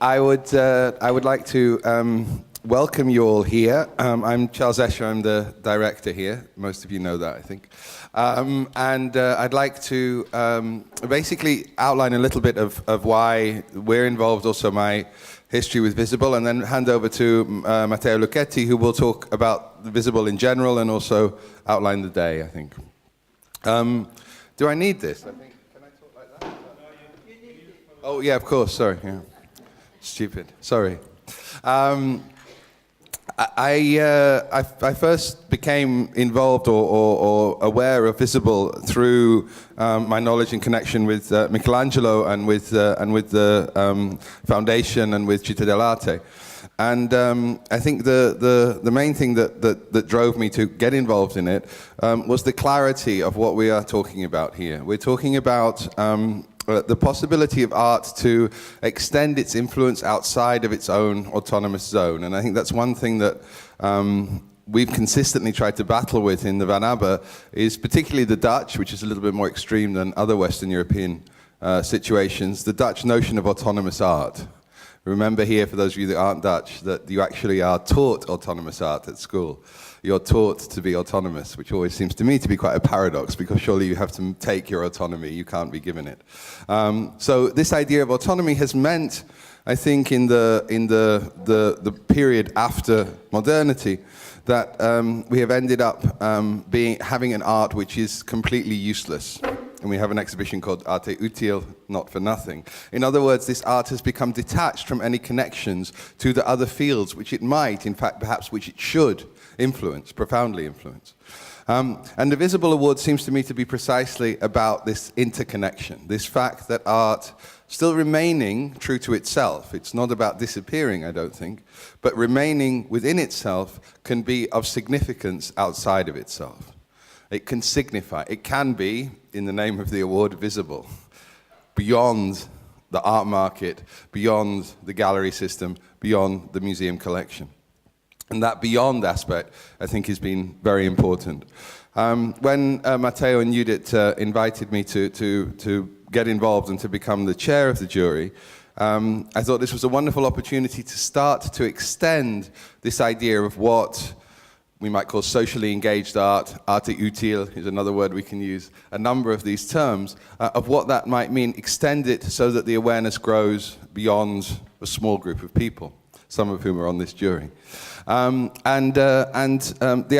I would like to welcome you all here. I'm Charles Esche, I'm the director here. Most of you know that, I think. And I'd like to basically outline a little bit of why we're involved, also my history with Visible, and then hand over to Matteo Lucchetti, who will talk about the Visible in general and also outline the day, I think. Do I need this? I think, can I talk like that? Oh, yeah, of course, sorry. Yeah. Stupid. Sorry. I first became involved or aware of Visible through my knowledge and connection with Michelangelo and with the foundation and with Cittadellarte. And I think the main thing that drove me to get involved in it was the clarity of what we are talking about here. We're talking about the possibility of art to extend its influence outside of its own autonomous zone. And I think that's one thing that we've consistently tried to battle with in the Van Abbe, is particularly the Dutch, which is a little bit more extreme than other Western European situations, the Dutch notion of autonomous art. Remember here, for those of you that aren't Dutch, that you actually are taught autonomous art at school. You're taught to be autonomous, which always seems to me to be quite a paradox, because surely you have to take your autonomy, you can't be given it. So this idea of autonomy has meant, I think, in the period after modernity, that we have ended up having an art which is completely useless. And we have an exhibition called Arte Utile, not for nothing. In other words, this art has become detached from any connections to the other fields, which it might, in fact, perhaps which it should influence, profoundly influence. And the Visible Award seems to me to be precisely about this interconnection, this fact that art, still remaining true to itself, it's not about disappearing, I don't think, but remaining within itself, can be of significance outside of itself. It can signify, it can be, in the name of the award, visible, beyond the art market, beyond the gallery system, beyond the museum collection. And that beyond aspect, I think, has been very important. When Matteo and Judith invited me to get involved and to become the chair of the jury, I thought this was a wonderful opportunity to start to extend this idea of what we might call socially engaged art. Arte utile is another word we can use, a number of these terms, of what that might mean, extend it so that the awareness grows beyond a small group of people, some of whom are on this jury. The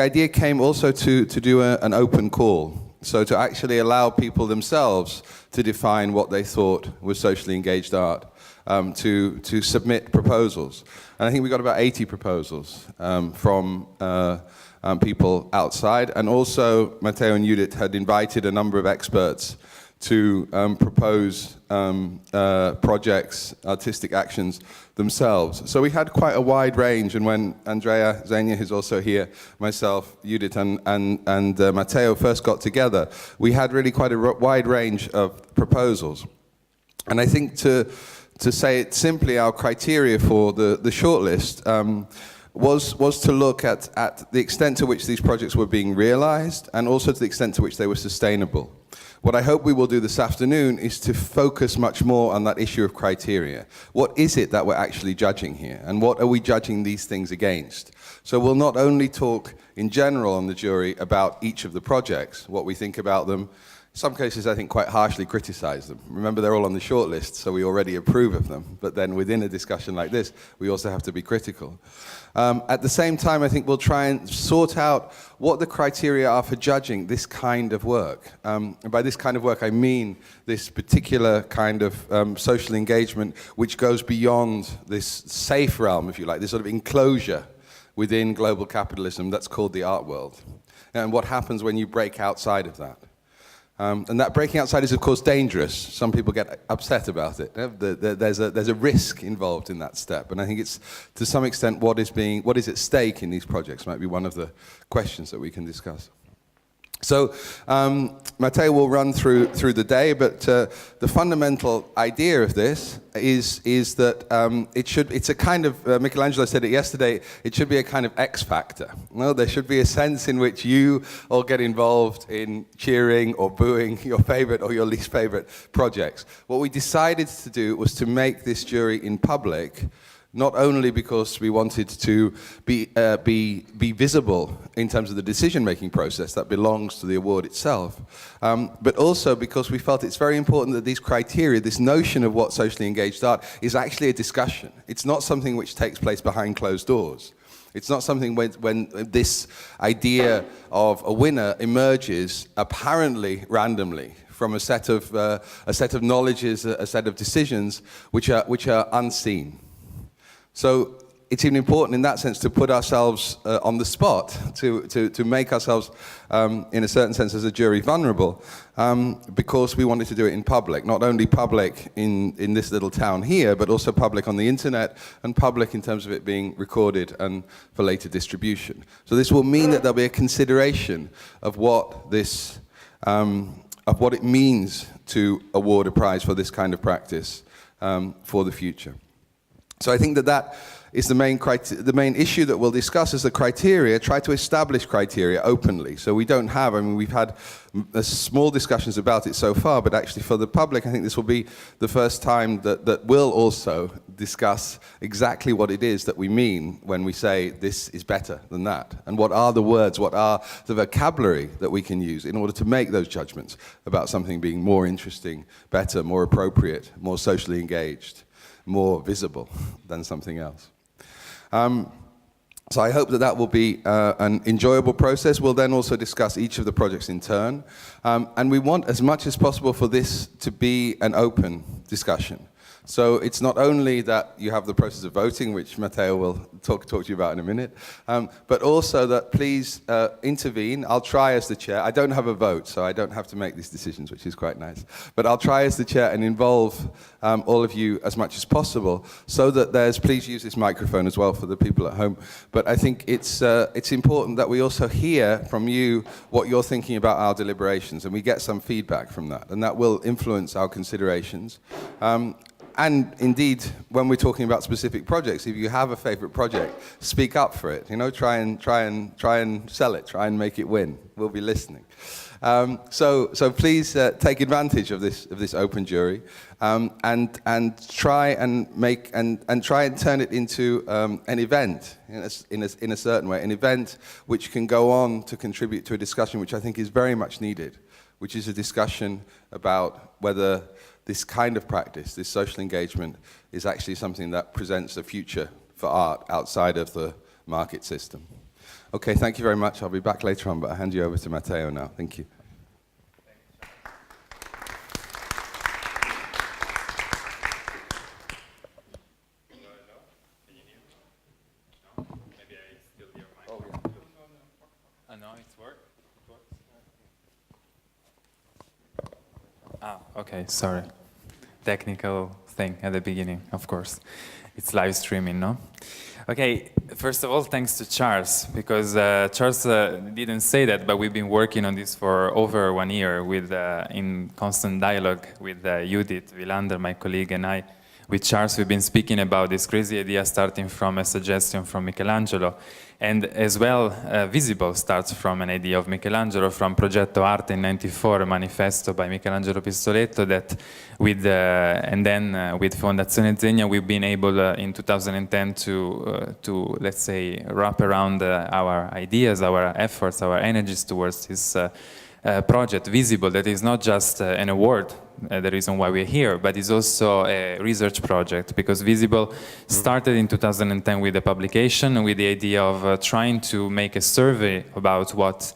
idea came also to do an open call, so to actually allow people themselves to define what they thought was socially engaged art, to submit proposals. And I think we got about 80 proposals from people outside, and also Matteo and Judith had invited a number of experts to propose projects, artistic actions themselves. So we had quite a wide range, and when Andrea Zegna, who's also here, myself, Judith and Matteo first got together, we had really quite a wide range of proposals. And I think to say it simply, our criteria for the shortlist was to look at the extent to which these projects were being realized, and also to the extent to which they were sustainable. What I hope we will do this afternoon is to focus much more on that issue of criteria. What is it that we're actually judging here? And what are we judging these things against? So we'll not only talk in general on the jury about each of the projects, what we think about them. In some cases, I think, quite harshly criticize them. Remember, they're all on the short list, so we already approve of them. But then within a discussion like this, we also have to be critical. At the same time, I think we'll try and sort out what the criteria are for judging this kind of work. And by this kind of work, I mean this particular kind of social engagement, which goes beyond this safe realm, if you like, this sort of enclosure within global capitalism that's called the art world. And what happens when you break outside of that. And that breaking outside is, of course, dangerous. Some people get upset about it. There's a risk involved in that step, and I think it's, to some extent, what is at stake in these projects might be one of the questions that we can discuss. So Matteo will run through the day, but the fundamental idea of this is that it's a kind of, Michelangelo said it yesterday, it should be a kind of X factor. No, there should be a sense in which you all get involved in cheering or booing your favorite or your least favorite projects. What we decided to do was to make this jury in public, not only because we wanted to be visible in terms of the decision-making process that belongs to the award itself, but also because we felt it's very important that these criteria, this notion of what socially engaged art, is actually a discussion. It's not something which takes place behind closed doors. It's not something when this idea of a winner emerges apparently randomly from a set of knowledges, a set of decisions which are unseen. So it's even important in that sense to put ourselves on the spot, to make ourselves, in a certain sense, as a jury vulnerable, because we wanted to do it in public, not only public in this little town here, but also public on the internet and public in terms of it being recorded and for later distribution. So this will mean that there'll be a consideration of what this, of what it means to award a prize for this kind of practice for the future. So I think that is the main issue that we'll discuss is the criteria, try to establish criteria openly. So we don't have, I mean, we've had small discussions about it so far, but actually for the public, I think this will be the first time that we'll also discuss exactly what it is that we mean when we say this is better than that. And what are the words, what are the vocabulary that we can use in order to make those judgments about something being more interesting, better, more appropriate, more socially engaged, more visible than something else. So I hope that will be an enjoyable process. We'll then also discuss each of the projects in turn. And we want as much as possible for this to be an open discussion. So it's not only that you have the process of voting, which Matteo will talk to you about in a minute, but also that please intervene. I'll try as the chair. I don't have a vote, so I don't have to make these decisions, which is quite nice. But I'll try as the chair and involve all of you as much as possible, so that please use this microphone as well for the people at home. But I think it's important that we also hear from you what you're thinking about our deliberations, and we get some feedback from that, and that will influence our considerations. And indeed, when we're talking about specific projects, if you have a favorite project, speak up for it. You know, try and sell it. Try and make it win. We'll be listening. So please take advantage of this open jury, and try and try and turn it into an event in a certain way, an event which can go on to contribute to a discussion which I think is very much needed, which is a discussion about whether this kind of practice, this social engagement, is actually something that presents a future for art outside of the market system. Okay, thank you very much. I'll be back later on, but I'll hand you over to Matteo now. Thank you. Okay, sorry. Technical thing at the beginning, of course. It's live streaming, no? Okay, first of all, thanks to Charles, because Charles didn't say that, but we've been working on this for over 1 year in constant dialogue with Judith Wilander, my colleague, and I. With Charles, we've been speaking about this crazy idea starting from a suggestion from Michelangelo. And as well, Visible starts from an idea of Michelangelo from Progetto Arte in '94, a manifesto by Michelangelo Pistoletto that and then with Fondazione Zegna, we've been able in 2010 to, let's say, wrap around our ideas, our efforts, our energies towards this project, Visible, that is not just an award, the reason why we're here, but it's also a research project, because Visible started in 2010 with a publication with the idea of trying to make a survey about what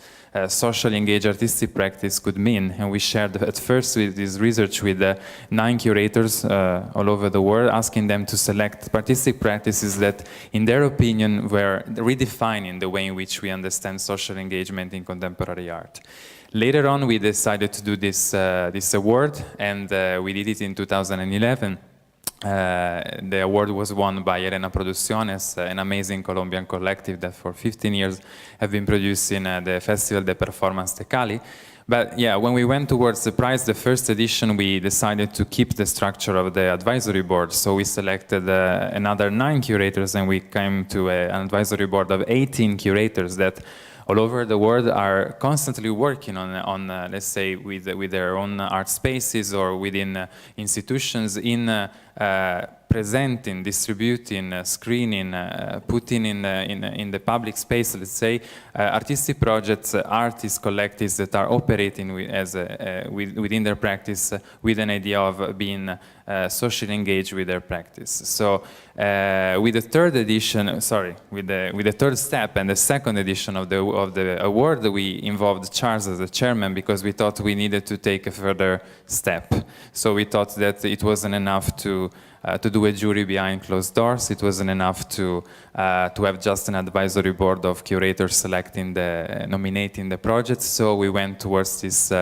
socially engaged artistic practice could mean. And we shared at first with this research with 9 curators all over the world, asking them to select artistic practices that, in their opinion, were redefining the way in which we understand social engagement in contemporary art. Later on, we decided to do this award, and we did it in 2011. The award was won by Elena Producciones, an amazing Colombian collective that for 15 years have been producing the Festival de Performance de Cali. But yeah, when we went towards the prize, the first edition, we decided to keep the structure of the advisory board. So we selected another 9 curators, and we came to an advisory board of 18 curators that all over the world are constantly working on let's say, with their own art spaces or within institutions in presenting, distributing, screening, putting in the public space, let's say, artistic projects, artists, collectives that are operating within their practice with an idea of being socially engaged with their practice. So with the third edition, with the third step and the second edition of the award, we involved Charles as the chairman because we thought we needed to take a further step. So we thought that it wasn't enough to do a jury behind closed doors. It wasn't enough to have just an advisory board of curators nominating the projects. So we went towards this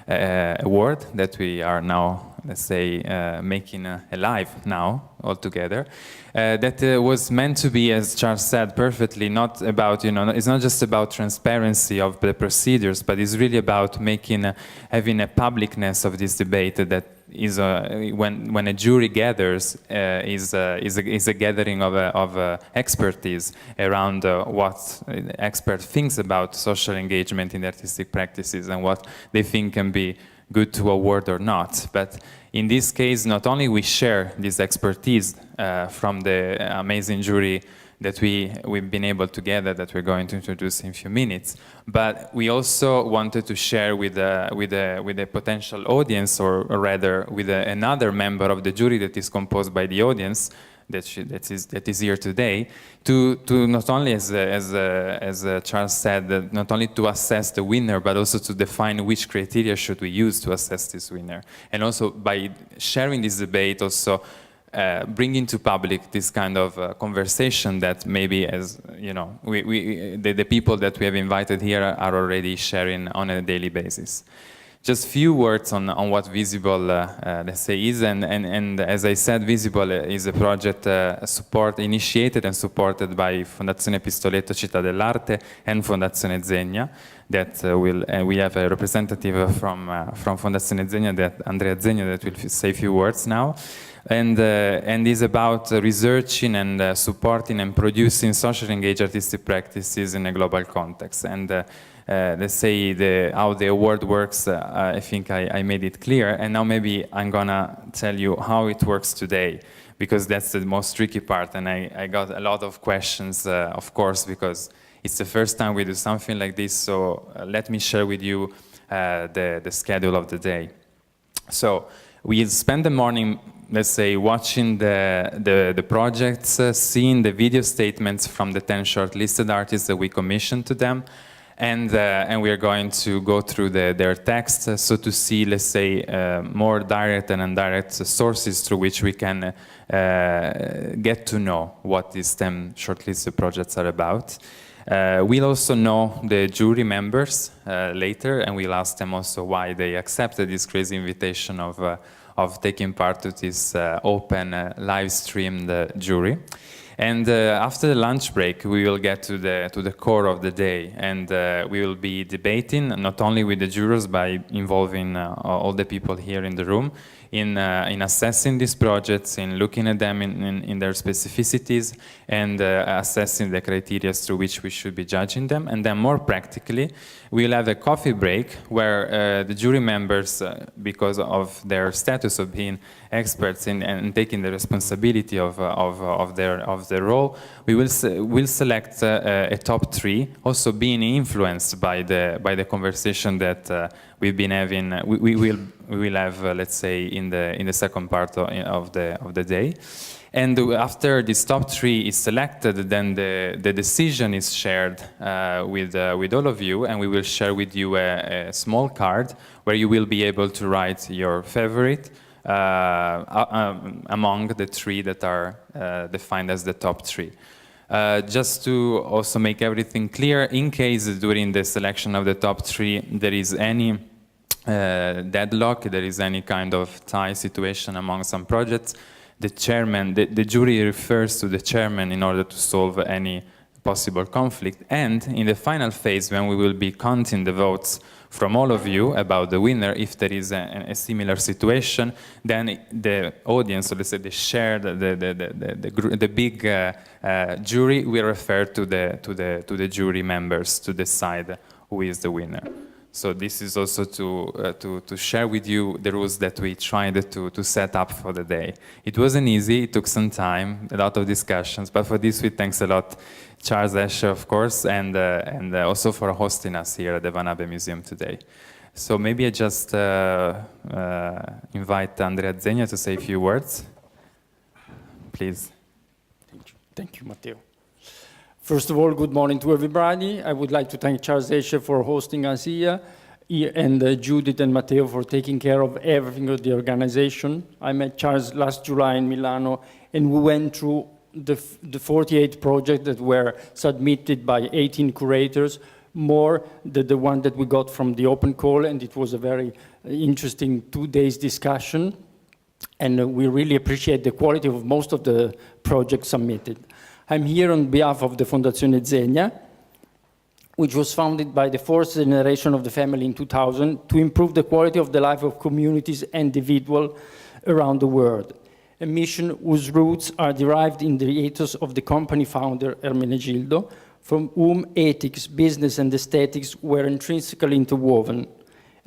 award that we are now, let's say, making alive now altogether. That was meant to be, as Charles said perfectly, not about, it's not just about transparency of the procedures, but it's really about having a publicness of this debate that is when a jury gathers is a gathering of expertise around what expert thinks about social engagement in artistic practices and what they think can be good to award or not. But in this case, not only we share this expertise from the amazing jury that we've been able to gather, that we're going to introduce in a few minutes, but we also wanted to share with a potential audience, or rather with another member of the jury that is composed by the audience that is here today, to not only, as Charles said, not only to assess the winner, but also to define which criteria should we use to assess this winner, and also by sharing this debate, also bringing to public this kind of conversation that maybe, as you know, the people that we have invited here are already sharing on a daily basis. Just few words on what Visible, let's say, is, and as I said, Visible is a project initiated and supported by Fondazione Pistoletto Cittadellarte and Fondazione Zegna. That we have a representative from Fondazione Zegna, Andrea Zegna, that will say a few words now. And is about researching and supporting and producing socially engaged artistic practices in a global context. And let's say how the award works, I think I made it clear. And now maybe I'm gonna tell you how it works today, because that's the most tricky part. And I got a lot of questions, of course, because it's the first time we do something like this. So let me share with you the schedule of the day. So we spend the morning, let's say, watching the projects, seeing the video statements from the 10 shortlisted artists that we commissioned to them, and we are going to go through their texts, so to see, let's say, more direct and indirect sources through which we can get to know what these 10 shortlisted projects are about. We'll also know the jury members later, and we'll ask them also why they accepted this crazy invitation of taking part to this open live-streamed jury. And after the lunch break, we will get to the core of the day, and we will be debating not only with the jurors, by involving all the people here in the room, in assessing these projects, in looking at them in their specificities, and assessing the criteria through which we should be judging them. And then more practically, we'll have a coffee break where the jury members, because of their status of being experts and taking the responsibility of their role, will select a top 3, also being influenced by the conversation that we've been having. We will have, let's say, in the second part of the day. And after this top 3 is selected, then the decision is shared with all of you, and we will share with you a small card where you will be able to write your favorite among the 3 that are defined as the top 3. Just to also make everything clear, in case during the selection of the top 3 there is any deadlock, there is any kind of tie situation among some projects, the chairman, the jury refers to the chairman in order to solve any possible conflict. And in the final phase, when we will be counting the votes from all of you about the winner, if there is a similar situation, then the audience, or let's say the big jury, will refer to the jury members to decide who is the winner. So this is also to share with you the rules that we tried to set up for the day. It wasn't easy, it took some time, a lot of discussions, but for this we thanks a lot Charles Esche, of course, and also for hosting us here at the Van Abbemuseum today. So maybe I just invite Andrea Zegna to say a few words. Please. Thank you, Matteo. First of all, good morning to everybody. I would like to thank Charles Esche for hosting us here, and Judith and Matteo for taking care of everything of the organization. I met Charles last July in Milano, and we went through the 48 projects that were submitted by 18 curators, more than the one that we got from the open call, and it was a very interesting 2 days discussion, and we really appreciate the quality of most of the projects submitted. I'm here on behalf of the Fondazione Zegna, which was founded by the fourth generation of the family in 2000 to improve the quality of the life of communities and individuals around the world. A mission whose roots are derived in the ethos of the company founder Ermenegildo, from whom ethics, business, and aesthetics were intrinsically interwoven.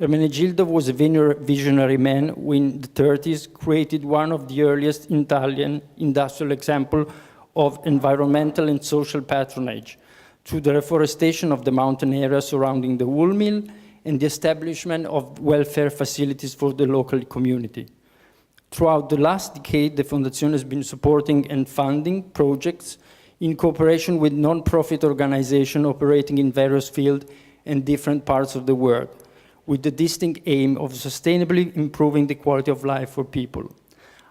Ermenegildo was a visionary man who in the 30s created one of the earliest Italian industrial examples of environmental and social patronage through the reforestation of the mountain area surrounding the wool mill and the establishment of welfare facilities for the local community. Throughout the last decade, the Fondazione has been supporting and funding projects in cooperation with non-profit organizations operating in various fields and different parts of the world, with the distinct aim of sustainably improving the quality of life for people.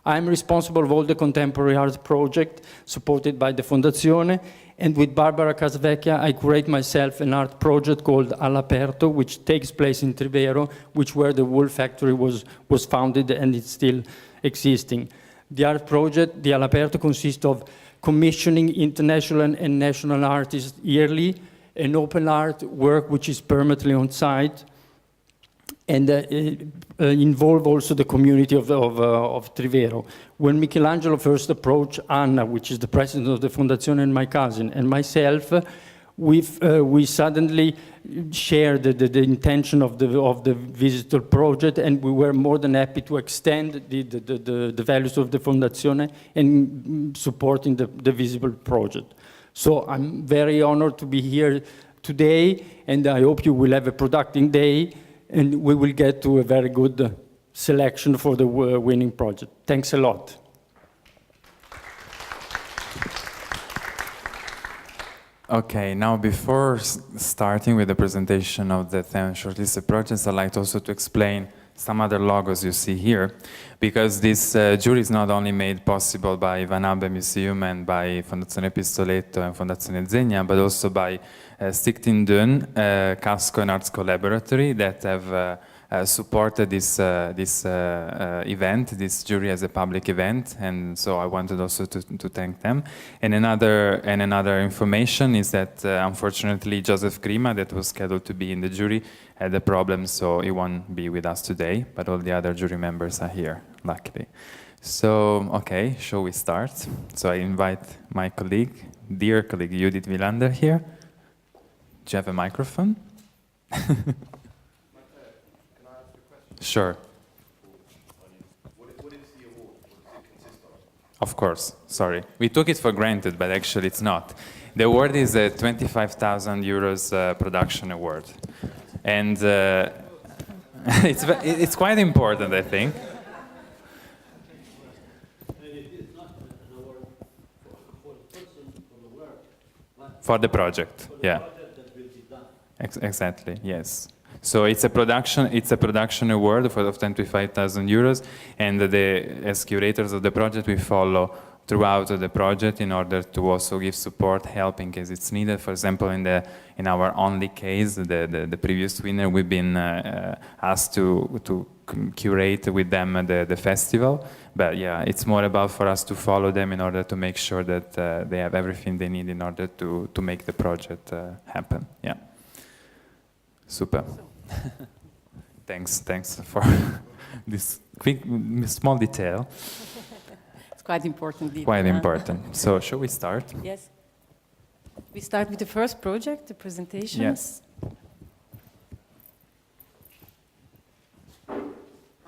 I'm responsible for all the contemporary art projects supported by the Fondazione, and with Barbara Casvecchia, I curate myself an art project called All'Aperto, which takes place in Trivero, where the wool factory was founded and it's still existing. The art project, the All'Aperto, consists of commissioning international and national artists yearly, an open art work which is permanently on site, and involve also the community of Trivero. When Michelangelo first approached Anna, which is the president of the Fondazione, and my cousin, and myself, we suddenly shared the intention of the visitor project, and we were more than happy to extend the values of the Fondazione and supporting the visible project. So I'm very honored to be here today, and I hope you will have a productive day, and we will get to a very good selection for the winning project. Thanks a lot. Okay, now before starting with the presentation of the 10 shortlisted projects, I'd like also to explain some other logos you see here, because this jury is not only made possible by Van Abbemuseum and by Fondazione Pistoletto and Fondazione Zegna, but also by Stichting Dun, Casco and Arts Collaboratory, that have supported this event, this jury as a public event, and so I wanted also to thank them. And another information is that unfortunately Joseph Grima, that was scheduled to be in the jury, had a problem, so he won't be with us today, but all the other jury members are here, luckily. So, okay, shall we start? So I invite my colleague, dear colleague Judith Wilander here. Do you have a microphone? Sure. What is the award? What does it consist of? Of course, sorry. We took it for granted, but actually it's not. The award is a 25,000 euros production award. And it's quite important, I think. For the project, yeah. Exactly, yes. So it's a production award of 25,000 euros, and as curators of the project, we follow throughout the project in order to also give support, help in case it's needed. For example, in our only case, the previous winner, we've been asked to curate with them the festival. But yeah, it's more about for us to follow them in order to make sure that they have everything they need in order to make the project happen. Yeah. Super. Thanks for this quick, small detail. It's quite important. Quite important. So, shall we start? Yes. We start with the first project, the presentation. Yes.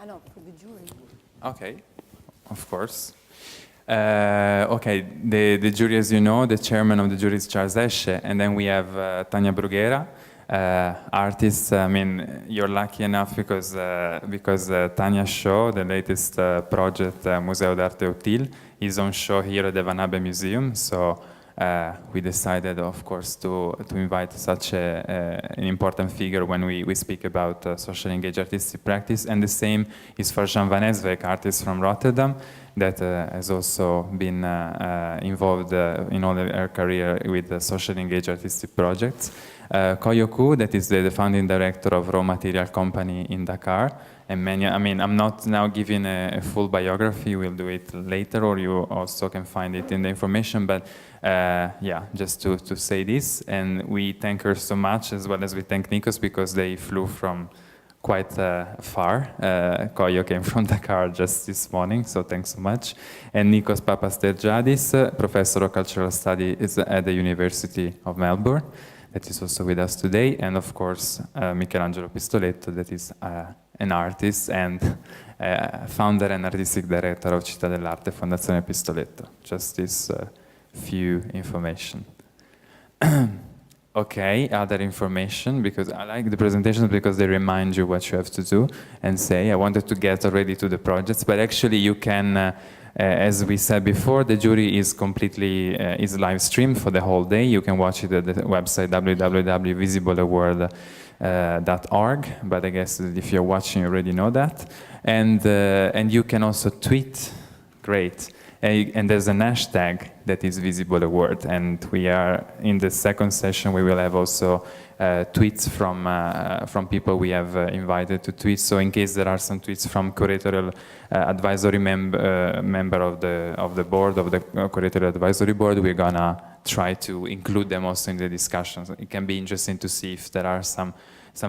No, for the jury. Okay, of course. Okay, the jury, as you know, the chairman of the jury is Charles Esche, and then we have Tania Bruguera, artist. I mean, you're lucky enough because Tania's show, the latest project, Museo d'Arte Utile, is on show here at the Abbemuseum. So we decided, of course, to invite such an important figure when we speak about socially engaged artistic practice. And the same is for Jeanne Van Heeswijk, artist from Rotterdam, that has also been involved in all her career with socially engaged artistic projects. Koyo Kouho, that is the founding director of raw material company in Dakar. And many, I mean, I'm not now giving a full biography, we'll do it later, or you also can find it in the information, but yeah, just to say this. And we thank her so much, as well as we thank Nikos, because they flew from quite far. Koyo came from Dakar just this morning, so thanks so much. And Nikos Papastergiadis, professor of cultural studies at the University of Melbourne, that is also with us today. And of course, Michelangelo Pistoletto, that is an artist and founder and artistic director of Cittadellarte, Fondazione Pistoletto. Just this few information. Okay, other information, because I like the presentations because they remind you what you have to do and say. I wanted to get already to the projects, but actually you can, as we said before, the jury is completely is live streamed for the whole day. You can watch it at the website www.visibleaward.org, but I guess if you're watching, you already know that. And you can also tweet. Great. And there's an hashtag that is Visible Award, and we are in the second session. We will have also tweets from people we have invited to tweet. So in case there are some tweets from curatorial advisory member of the board of the curatorial advisory board, we're gonna try to include them also in the discussions. It can be interesting to see if there are some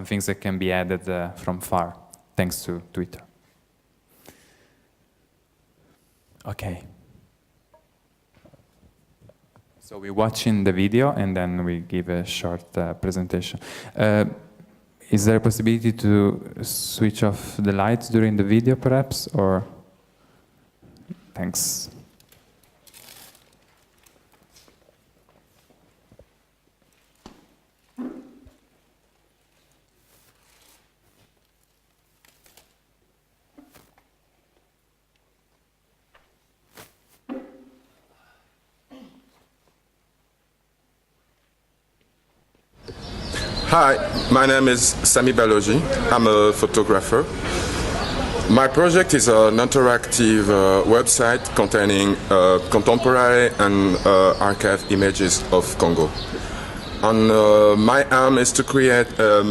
things that can be added from far, thanks to Twitter. Okay. So we're watching the video and then we give a short presentation. Is there a possibility to switch off the lights during the video perhaps, or? Thanks. Hi, my name is Sami Balogi. I'm a photographer. My project is an interactive website containing contemporary and archive images of Congo. And my aim is to create a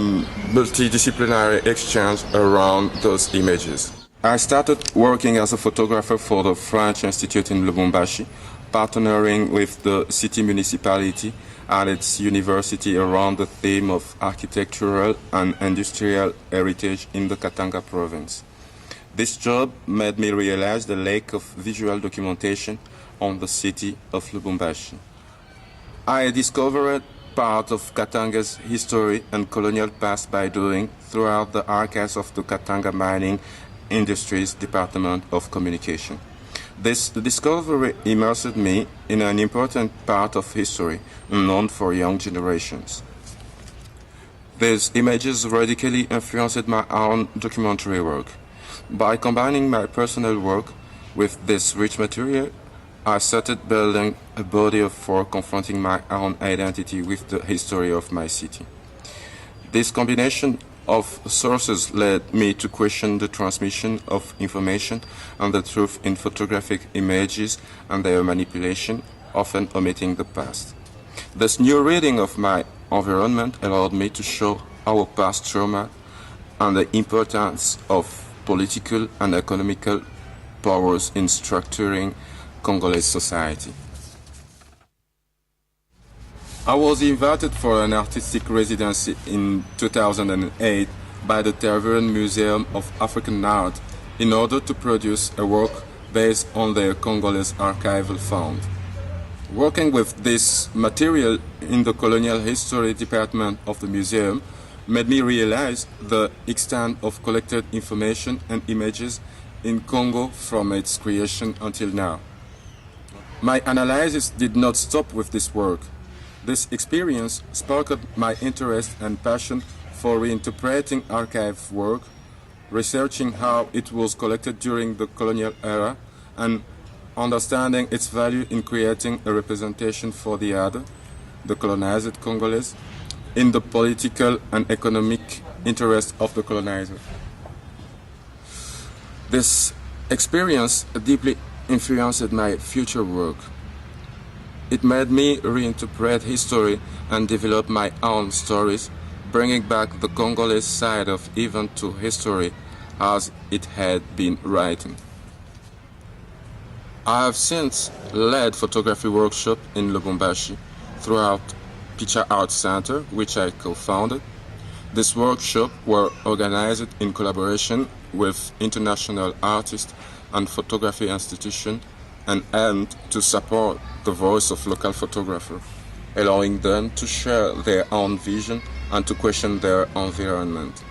multidisciplinary exchange around those images. I started working as a photographer for the French Institute in Lubumbashi, partnering with the city municipality and its university around the theme of architectural and industrial heritage in the Katanga province. This job made me realize the lack of visual documentation on the city of Lubumbashi. I discovered part of Katanga's history and colonial past by doing throughout the archives of the Katanga Mining Industries Department of Communication. This discovery immersed me in an important part of history known for young generations. These images radically influenced my own documentary work. By combining my personal work with this rich material, I started building a body of work confronting my own identity with the history of my city. This combination of sources led me to question the transmission of information and the truth in photographic images and their manipulation, often omitting the past. This new reading of my environment allowed me to show our past trauma and the importance of political and economical powers in structuring Congolese society. I was invited for an artistic residency in 2008 by the Tervuren Museum of African Art in order to produce a work based on their Congolese archival found. Working with this material in the colonial history department of the museum made me realize the extent of collected information and images in Congo from its creation until now. My analysis did not stop with this work. This experience sparked my interest and passion for reinterpreting archive work, researching how it was collected during the colonial era, and understanding its value in creating a representation for the other, the colonized Congolese, in the political and economic interest of the colonizer. This experience deeply influenced my future work. It made me reinterpret history and develop my own stories, bringing back the Congolese side of event to history as it had been written. I have since led photography workshops in Lubumbashi throughout Picha Art Center, which I co-founded. These workshops were organized in collaboration with international artists and photography institutions and aimed to support the voice of local photographers, allowing them to share their own vision and to question their environment.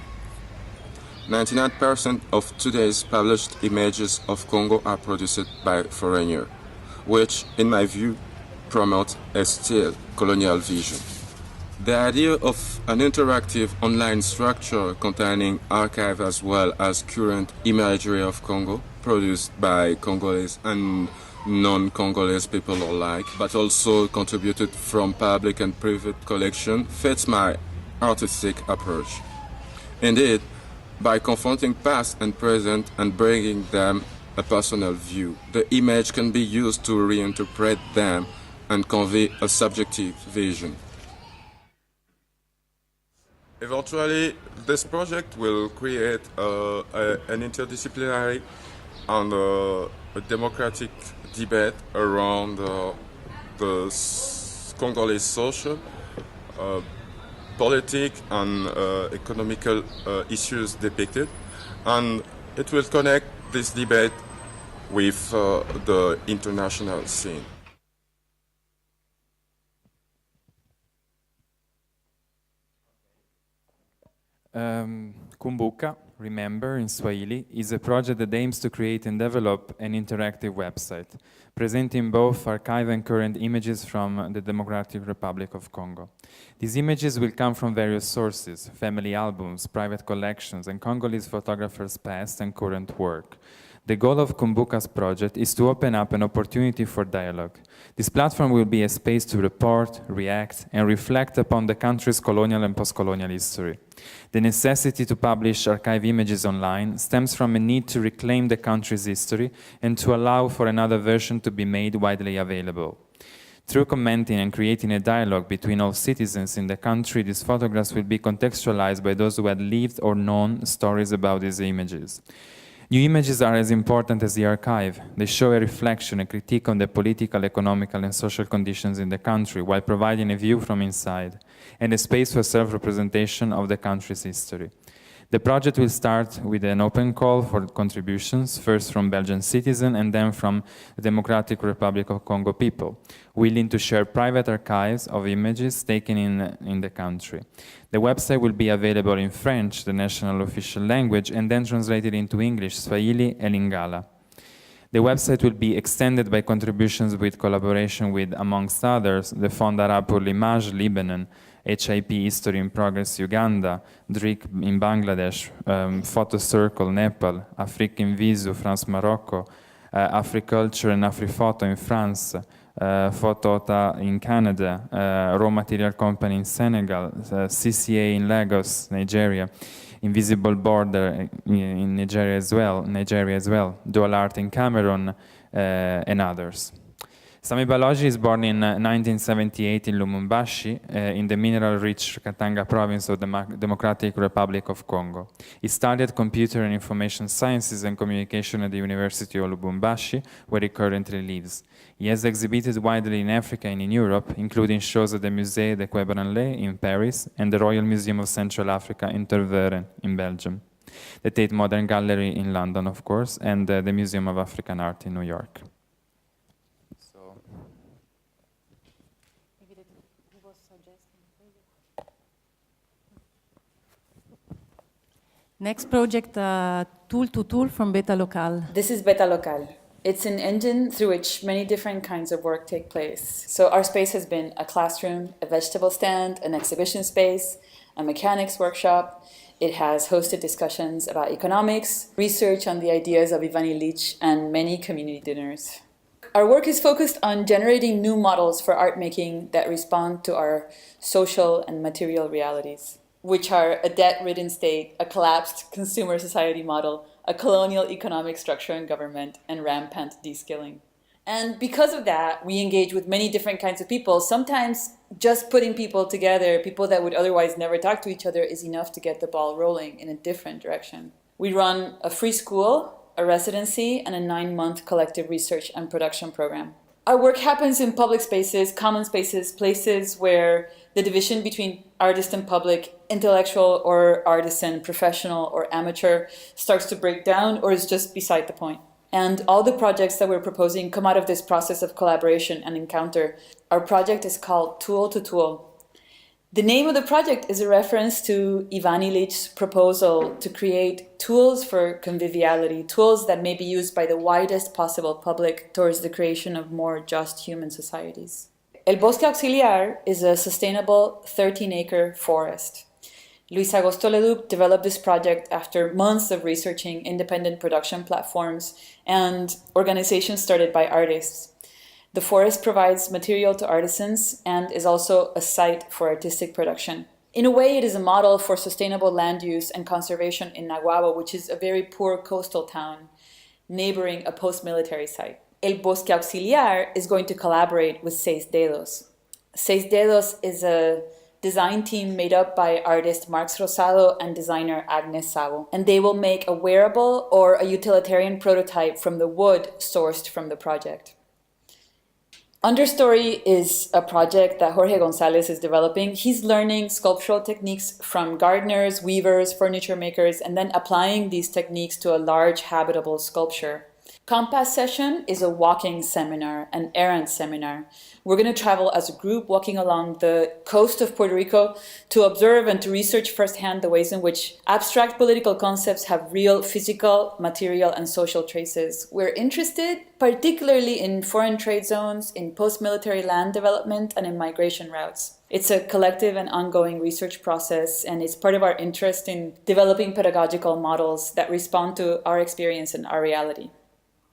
99% of today's published images of Congo are produced by foreigners, which, in my view, promotes a still colonial vision. The idea of an interactive online structure containing archive as well as current imagery of Congo, produced by Congolese and non-Congolese people alike, but also contributed from public and private collection, fits my artistic approach. Indeed, by confronting past and present and bringing them a personal view, the image can be used to reinterpret them and convey a subjective vision. Eventually, this project will create an interdisciplinary and a democratic debate around the Congolese social, political and economical issues depicted, and it will connect this debate with the international scene. Kumbuka, remember in Swahili, is a project that aims to create and develop an interactive website, presenting both archive and current images from the Democratic Republic of Congo. These images will come from various sources: family albums, private collections, and Congolese photographers' past and current work. The goal of Kumbuka's project is to open up an opportunity for dialogue. This platform will be a space to report, react, and reflect upon the country's colonial and post-colonial history. The necessity to publish archive images online stems from a need to reclaim the country's history and to allow for another version to be made widely available. Through commenting and creating a dialogue between all citizens in the country, these photographs will be contextualized by those who had lived or known stories about these images. New images are as important as the archive. They show a reflection, a critique on the political, economical, and social conditions in the country, while providing a view from inside, and a space for self-representation of the country's history. The project will start with an open call for contributions, first from Belgian citizens and then from the Democratic Republic of Congo people, willing to share private archives of images taken in the country. The website will be available in French, the national official language, and then translated into English, Swahili, and Lingala. The website will be extended by contributions with collaboration with, amongst others, the Fond Arabe pour l'Image, Lebanon, HIP History in Progress, Uganda, DRIC in Bangladesh, Photo Circle, Nepal, Afrique in Visu, France, Morocco, Africulture and Afriphoto in France, Fotota in Canada, Raw Material Company in Senegal, CCA in Lagos, Nigeria, Invisible Border in Nigeria as well, Dual Art in Cameroon, and others. Sami Balogi is born in 1978 in Lumumbashi, in the mineral-rich Katanga province of the Democratic Republic of Congo. He studied computer and information sciences and communication at the University of Lubumbashi, where he currently lives. He has exhibited widely in Africa and in Europe, including shows at the Musée de Quai Branly in Paris and the Royal Museum of Central Africa in Tervuren in Belgium, the Tate Modern Gallery in London, of course, and the Museum of African Art in New York. Next project, Tool to Tool from Beta Local. This is Beta Local. It's an engine through which many different kinds of work take place. So our space has been a classroom, a vegetable stand, an exhibition space, a mechanics workshop. It has hosted discussions about economics, research on the ideas of Ivan Illich, and many community dinners. Our work is focused on generating new models for art making that respond to our social and material realities, which are a debt-ridden state, a collapsed consumer society model, a colonial economic structure and government, and rampant de-skilling. And because of that, we engage with many different kinds of people. Sometimes just putting people together, people that would otherwise never talk to each other, is enough to get the ball rolling in a different direction. We run a free school, a residency, and a 9-month collective research and production program. Our work happens in public spaces, common spaces, places where the division between artist and public, intellectual or artisan, professional or amateur, starts to break down or is just beside the point. And all the projects that we're proposing come out of this process of collaboration and encounter. Our project is called Tool to Tool. The name of the project is a reference to Ivan Illich's proposal to create tools for conviviality, tools that may be used by the widest possible public towards the creation of more just human societies. El Bosque Auxiliar is a sustainable 13-acre forest. Luis Agosto Leduc developed this project after months of researching independent production platforms and organizations started by artists. The forest provides material to artisans and is also a site for artistic production. In a way, it is a model for sustainable land use and conservation in Naguabo, which is a very poor coastal town neighboring a post-military site. El Bosque Auxiliar is going to collaborate with Seis Dedos. Seis Dedos is a design team made up by artist Marx Rosado and designer Agnes Savo, and they will make a wearable or a utilitarian prototype from the wood sourced from the project. Understory is a project that Jorge Gonzalez is developing. He's learning sculptural techniques from gardeners, weavers, furniture makers, and then applying these techniques to a large habitable sculpture. Compass Session is a walking seminar, an errand seminar. We're going to travel as a group walking along the coast of Puerto Rico to observe and to research firsthand the ways in which abstract political concepts have real physical, material, and social traces. We're interested particularly in foreign trade zones, in post-military land development, and in migration routes. It's a collective and ongoing research process, and it's part of our interest in developing pedagogical models that respond to our experience and our reality.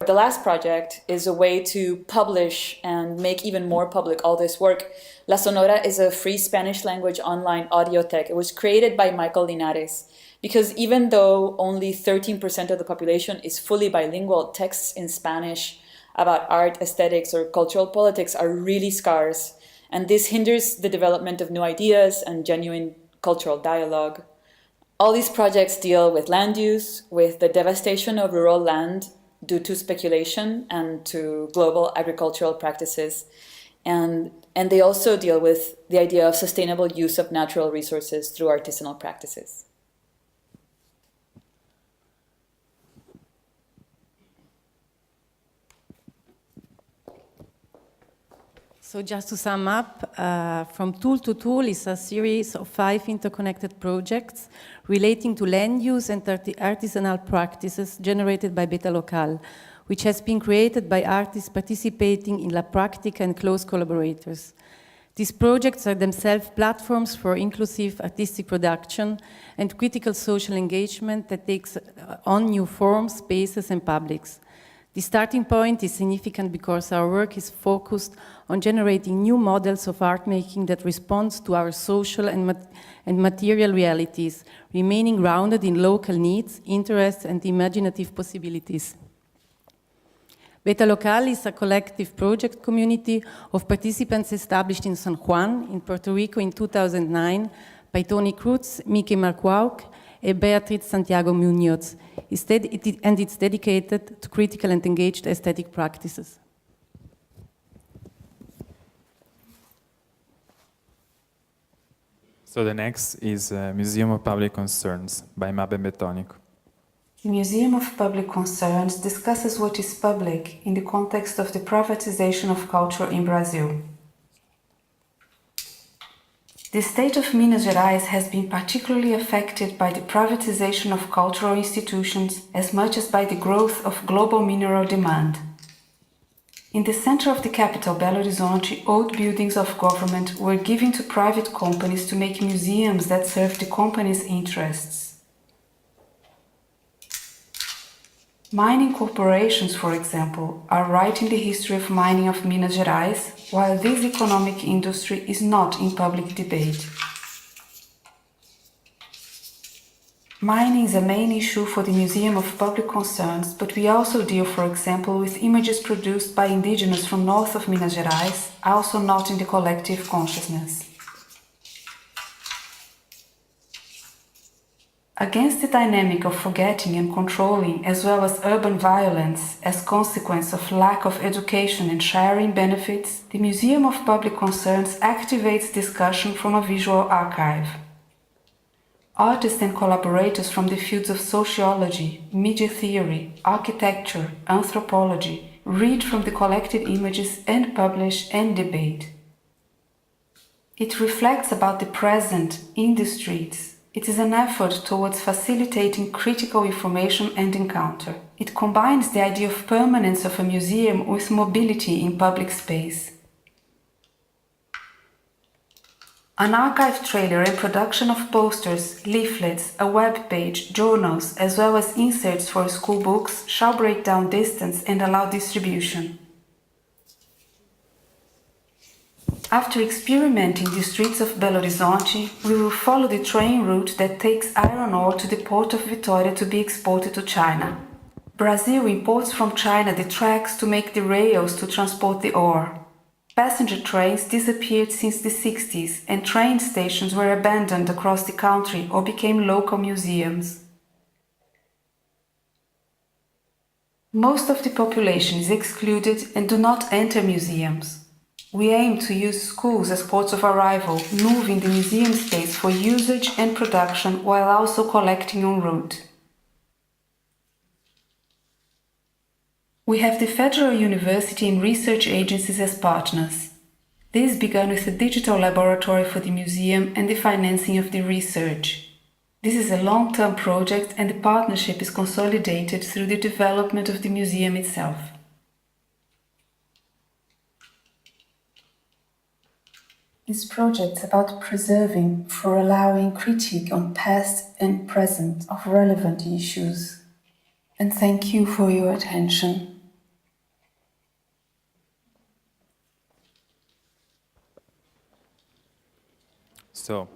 The last project is a way to publish and make even more public all this work. La Sonora is a free Spanish language online audiothek. It was created by Michael Linares because even though only 13% of the population is fully bilingual, texts in Spanish about art, aesthetics, or cultural politics are really scarce, and this hinders the development of new ideas and genuine cultural dialogue. All these projects deal with land use, with the devastation of rural land due to speculation and to global agricultural practices. And they also deal with the idea of sustainable use of natural resources through artisanal practices. So just to sum up, From Tool to Tool is a series of 5 interconnected projects relating to land use and artisanal practices generated by Beta Local, which has been created by artists participating in La Practica and close collaborators. These projects are themselves platforms for inclusive artistic production and critical social engagement that takes on new forms, spaces, and publics. The starting point is significant because our work is focused on generating new models of art making that responds to our social and material realities, remaining grounded in local needs, interests, and imaginative possibilities. Beta Local is a collective project community of participants established in San Juan, in Puerto Rico in 2009 by Tony Cruz, Miki Marquauc, and Beatriz Santiago Munoz, and it's dedicated to critical and engaged aesthetic practices. So the next is Museum of Public Concerns by Mabe Betonico. The Museum of Public Concerns discusses what is public in the context of the privatization of culture in Brazil. The state of Minas Gerais has been particularly affected by the privatization of cultural institutions as much as by the growth of global mineral demand. In the center of the capital, Belo Horizonte, old buildings of government were given to private companies to make museums that serve the companies' interests. Mining corporations, for example, are writing the history of mining of Minas Gerais, while this economic industry is not in public debate. Mining is a main issue for the Museum of Public Concerns, but we also deal, for example, with images produced by indigenous from north of Minas Gerais, also not in the collective consciousness. Against the dynamic of forgetting and controlling, as well as urban violence as consequence of lack of education and sharing benefits, the Museum of Public Concerns activates discussion from a visual archive. Artists and collaborators from the fields of sociology, media theory, architecture, anthropology read from the collected images and publish and debate. It reflects about the present in the streets. It is an effort towards facilitating critical information and encounter. It combines the idea of permanence of a museum with mobility in public space. An archive trailer and production of posters, leaflets, a web page, journals, as well as inserts for school books shall break down distance and allow distribution. After experimenting the streets of Belo Horizonte, we will follow the train route that takes iron ore to the port of Vitória to be exported to China. Brazil imports from China the tracks to make the rails to transport the ore. Passenger trains disappeared since the 60s, and train stations were abandoned across the country or became local museums. Most of the population is excluded and do not enter museums. We aim to use schools as ports of arrival, moving the museum space for usage and production while also collecting en route. We have the Federal University and research agencies as partners. This began with a digital laboratory for the museum and the financing of the research. This is a long-term project and the partnership is consolidated through the development of the museum itself. This project is about preserving for allowing critique on past and present of relevant issues. And thank you for your attention. So,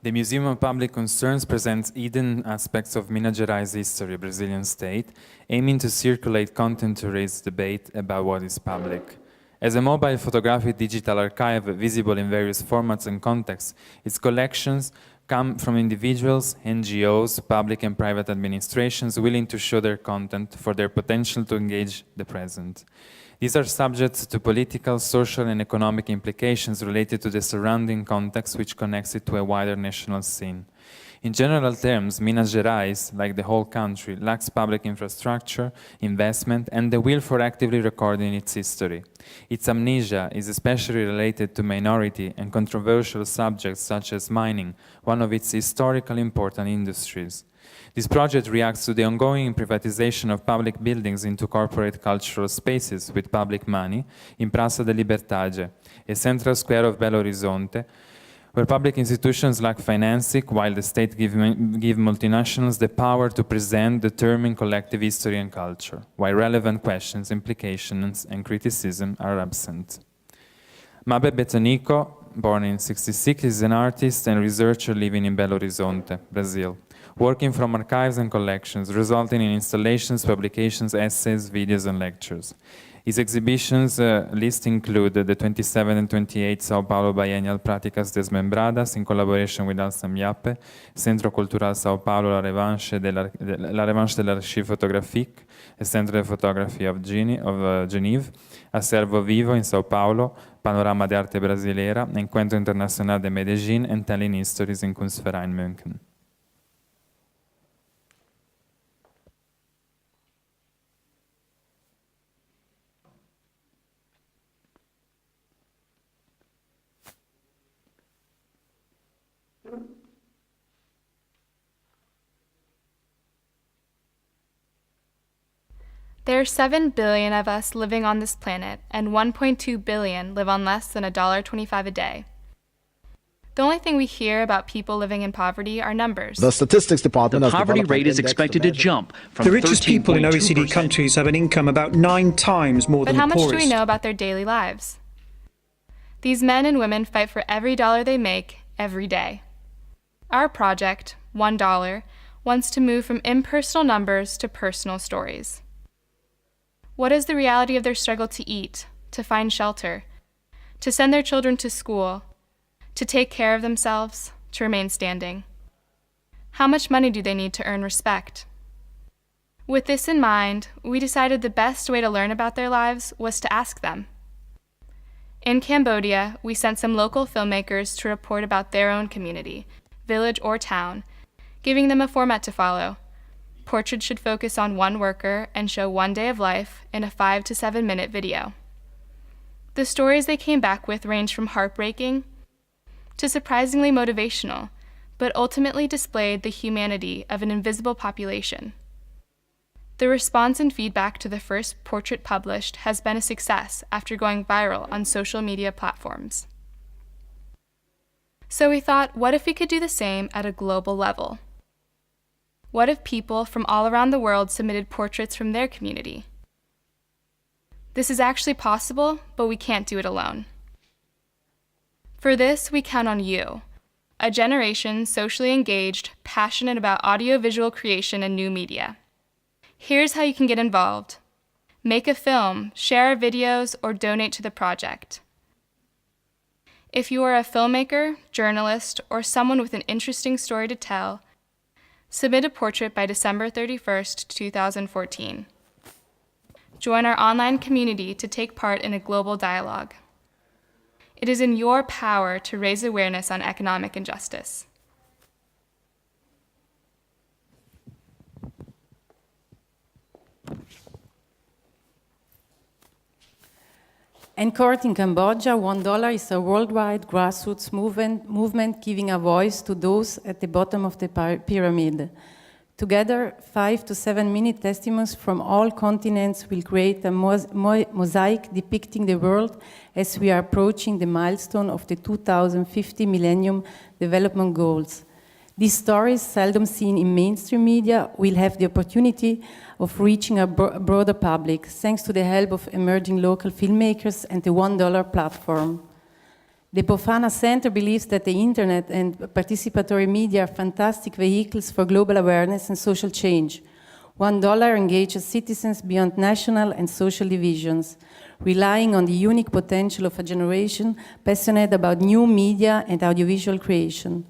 the Museum of Public Concerns presents hidden aspects of Minas Gerais history, Brazilian state, aiming to circulate content to raise debate about what is public. As a mobile photographic digital archive visible in various formats and contexts, its collections come from individuals, NGOs, public and private administrations willing to show their content for their potential to engage the present. These are subject to political, social and economic implications related to the surrounding context which connects it to a wider national scene. In general terms, Minas Gerais, like the whole country, lacks public infrastructure, investment, and the will for actively recording its history. Its amnesia is especially related to minority and controversial subjects such as mining, one of its historically important industries. This project reacts to the ongoing privatization of public buildings into corporate cultural spaces with public money in Praça da Liberdade, a central square of Belo Horizonte, where public institutions lack financing while the state give multinationals the power to present, determine collective history and culture, while relevant questions, implications and criticism are absent. Mabe Betanico, born in '66, is an artist and researcher living in Belo Horizonte, Brazil, working from archives and collections, resulting in installations, publications, essays, videos, and lectures. His exhibitions list include the 27 and 28 Sao Paulo Biennial Práticas Desmembradas in collaboration with Alsam Yappe, Centro Cultural Sao Paulo La Revanche de l'Archive Photographique, a Centre de Photography of Genève, Acervo Vivo in Sao Paulo, Panorama de Arte Brasileira, Encuentro Internacional de Medellín, and Telling Histories in Kunstverein München. There are 7 billion of us living on this planet, and 1.2 billion live on less than $1.25 a day. The only thing we hear about people living in poverty are numbers. The Statistics Department The poverty rate is expected to jump from The richest people in OECD countries have an income about 9 times more than the But how poorest. much do we know about their daily lives? These men and women fight for every dollar they make, every day. Our project, $1, wants to move from impersonal numbers to personal stories. What is the reality of their struggle to eat, to find shelter, to send their children to school, to take care of themselves, to remain standing? How much money do they need to earn respect? With this in mind, we decided the best way to learn about their lives was to ask them. In Cambodia, we sent some local filmmakers to report about their own community, village or town, giving them a format to follow. Portraits should focus on one worker and show one day of life in a 5 to 7 minute video. The stories they came back with ranged from heartbreaking to surprisingly motivational, but ultimately displayed the humanity of an invisible population. The response and feedback to the first portrait published has been a success after going viral on social media platforms. So we thought, what if we could do the same at a global level? What if people from all around the world submitted portraits from their community? This is actually possible, but we can't do it alone. For this, we count on you, a generation socially engaged, passionate about audiovisual creation and new media. Here's how you can get involved. Make a film, share our videos, or donate to the project. If you are a filmmaker, journalist, or someone with an interesting story to tell, submit a portrait by December 31st, 2014. Join our online community to take part in a global dialogue. It is in your power to raise awareness on economic injustice. Anchored in Cambodia, $1 is a worldwide grassroots movement giving a voice to those at the bottom of the pyramid. Together, 5 to 7 minute testimonies from all continents will create a mosaic depicting the world as we are approaching the milestone of the 2050 Millennium Development Goals. These stories, seldom seen in mainstream media, will have the opportunity of reaching a broader public, thanks to the help of emerging local filmmakers and the $1 platform. The Bofana Center believes that the internet and participatory media are fantastic vehicles for global awareness and social change. $1 engages citizens beyond national and social divisions, relying on the unique potential of a generation passionate about new media and audiovisual creation.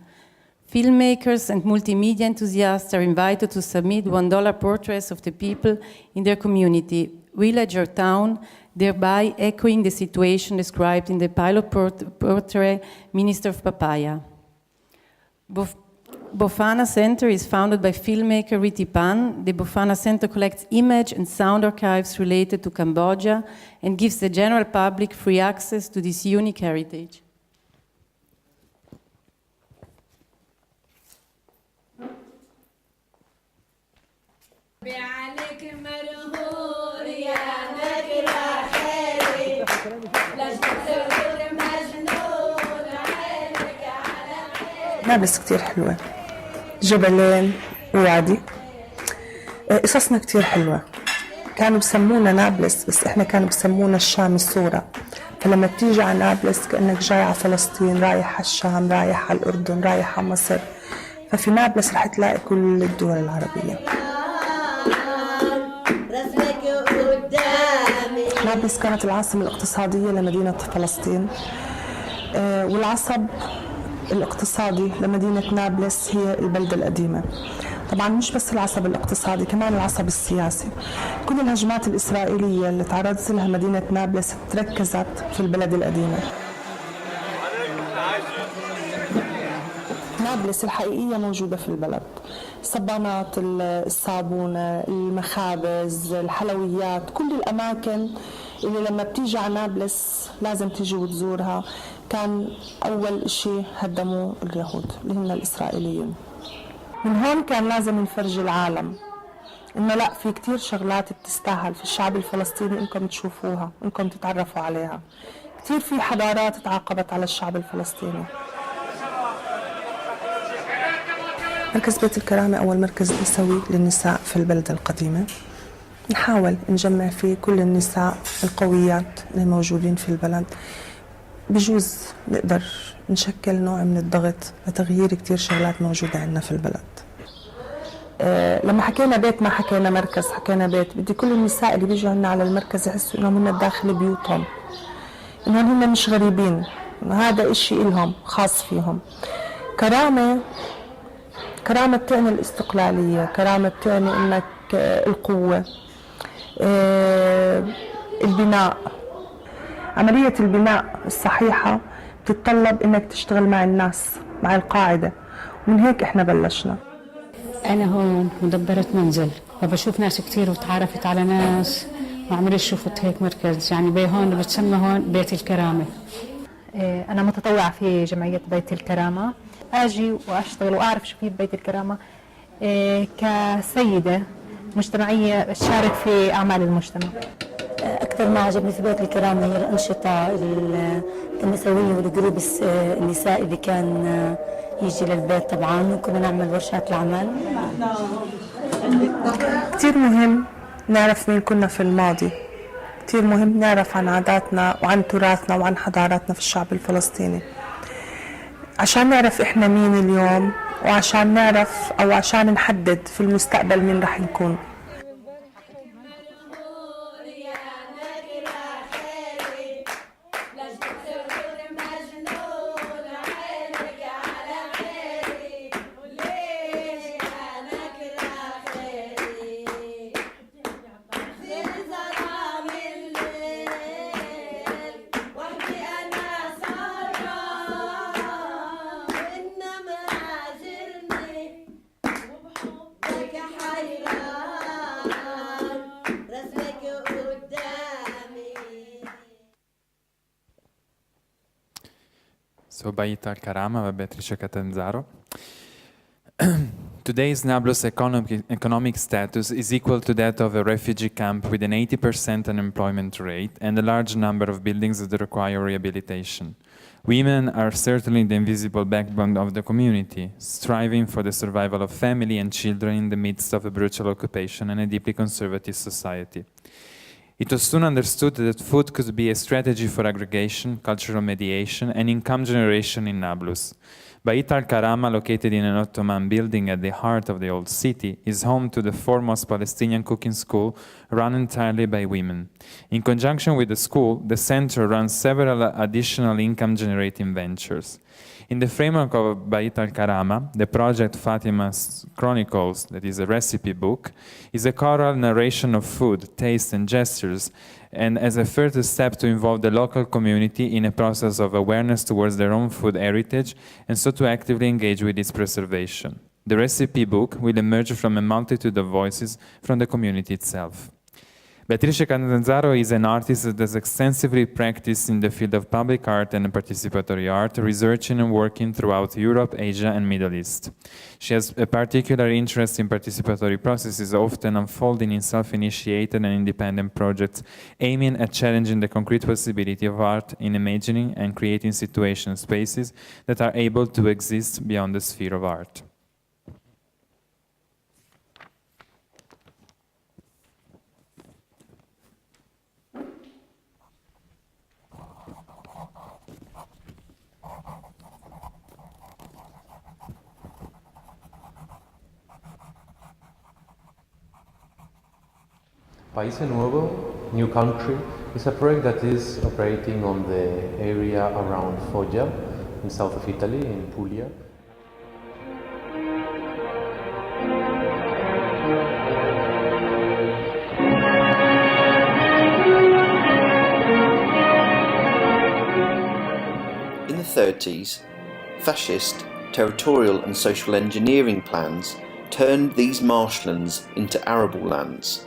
Filmmakers and multimedia enthusiasts are invited to submit $1 portraits of the people in their community, village or town, thereby echoing the situation described in the pilot portrait, Minister of Papaya. Bofana Center is founded by filmmaker Riti Pan. The Bofana Center collects image and sound archives related to Cambodia and gives the general public free access to this unique heritage. نابلس كتير حلوة، جبلين ووادي. قصصنا كتير حلوة. كانوا بسمونا نابلس، بس احنا كانوا بسمونا الشام الصورة. فلما بتيجي على نابلس كأنك جاي على فلسطين، رايح على الشام، رايح على الأردن، رايح على مصر. ففي نابلس رح تلاقي كل الدول العربية. نابلس كانت العاصمة الاقتصادية لمدينة فلسطين، والعصب الاقتصادي لمدينة نابلس هي البلدة القديمة. طبعا مش بس العصب الاقتصادي، كمان العصب السياسي. كل الهجمات الإسرائيلية اللي تعرضت لها مدينة نابلس تركزت في البلد القديمة. نابلس الحقيقية موجودة في البلد، الصبانات، الصابونة، المخابز، الحلويات، كل الأماكن اللي لما بتيجي على نابلس لازم تيجي وتزورها. كان أول شيء هدموه اليهود اللي هن الإسرائيليين. من هون كان لازم نفرجي العالم إنه لا، في كتير شغلات بتستاهل في الشعب الفلسطيني إنكم تشوفوها، إنكم تتعرفوا عليها. كتير في حضارات تعاقبت على الشعب الفلسطيني. مركز بيت الكرامة أول مركز نسوي للنساء في البلدة القديمة. نحاول نجمع فيه كل النساء القويات اللي موجودين في البلد. بجوز نقدر نشكل نوع من الضغط لتغيير كتير شغلات موجودة عندنا في البلد. لما حكينا بيت ما حكينا مركز، حكينا بيت. بدي كل النساء اللي بيجوا عنا على المركز يحسوا إنهم هن داخل بيوتهم، إنهم هن مش غريبين، إنه هذا إشي إلهم خاص فيهم. كرامة بتعني الاستقلالية، كرامة بتعني إنك القوة، البناء. عملية البناء الصحيحة بتتطلب إنك تشتغل مع الناس، مع القاعدة، ومن هيك إحنا بلشنا. أنا هون مدبرة منزل، فبشوف ناس كتير وتعرفت على ناس وعمري شفت هيك مركز. يعني هون بتسمى هون بيت الكرامة. أنا متطوعة في جمعية بيت الكرامة، أجي وأشتغل وأعرف شو في بيت الكرامة كسيدة مجتمعية تشارك في أعمال المجتمع. أكثر ما عجبني في بيت الكرامة هي الأنشطة النسوية والجروب النسائي اللي كان يجي للبيت طبعا، وكنا نعمل ورشات العمل. كتير مهم نعرف مين كنا في الماضي، كتير مهم نعرف عن عاداتنا وعن تراثنا وعن حضاراتنا في الشعب الفلسطيني، عشان نعرف إحنا مين اليوم، وعشان نعرف أو عشان نحدد في المستقبل مين رح نكون. So Baita Al-Karama, Beatrice Catanzaro. Today's Nablus economic status is equal to that of a refugee camp with an 80% unemployment rate and a large number of buildings that require rehabilitation. Women are certainly the invisible backbone of the community, striving for the survival of family and children in the midst of a brutal occupation and a deeply conservative society. It was soon understood that food could be a strategy for aggregation, cultural mediation, and income generation in Nablus. Bait al-Karama, located in an Ottoman building at the heart of the old city, is home to the foremost Palestinian cooking school run entirely by women. In conjunction with the school, the center runs several additional income-generating ventures. In the framework of Bait al-Karama, the project Fatima's Chronicles, that is a recipe book, is a choral narration of food, taste, and gestures, and as a further step to involve the local community in a process of awareness towards their own food heritage, and so to actively engage with its preservation. The recipe book will emerge from a multitude of voices from the community itself. Beatrice Catanzaro is an artist that has extensively practiced in the field of public art and participatory art, researching and working throughout Europe, Asia, and Middle East. She has a particular interest in participatory processes, often unfolding in self-initiated and independent projects, aiming at challenging the concrete possibility of art in imagining and creating situation spaces that are able to exist beyond the sphere of art. Paese Nuovo, New Country, is a project that is operating on the area around Foggia, in south of Italy, in Puglia. In the 30s, fascist, territorial and social engineering plans turned these marshlands into arable lands.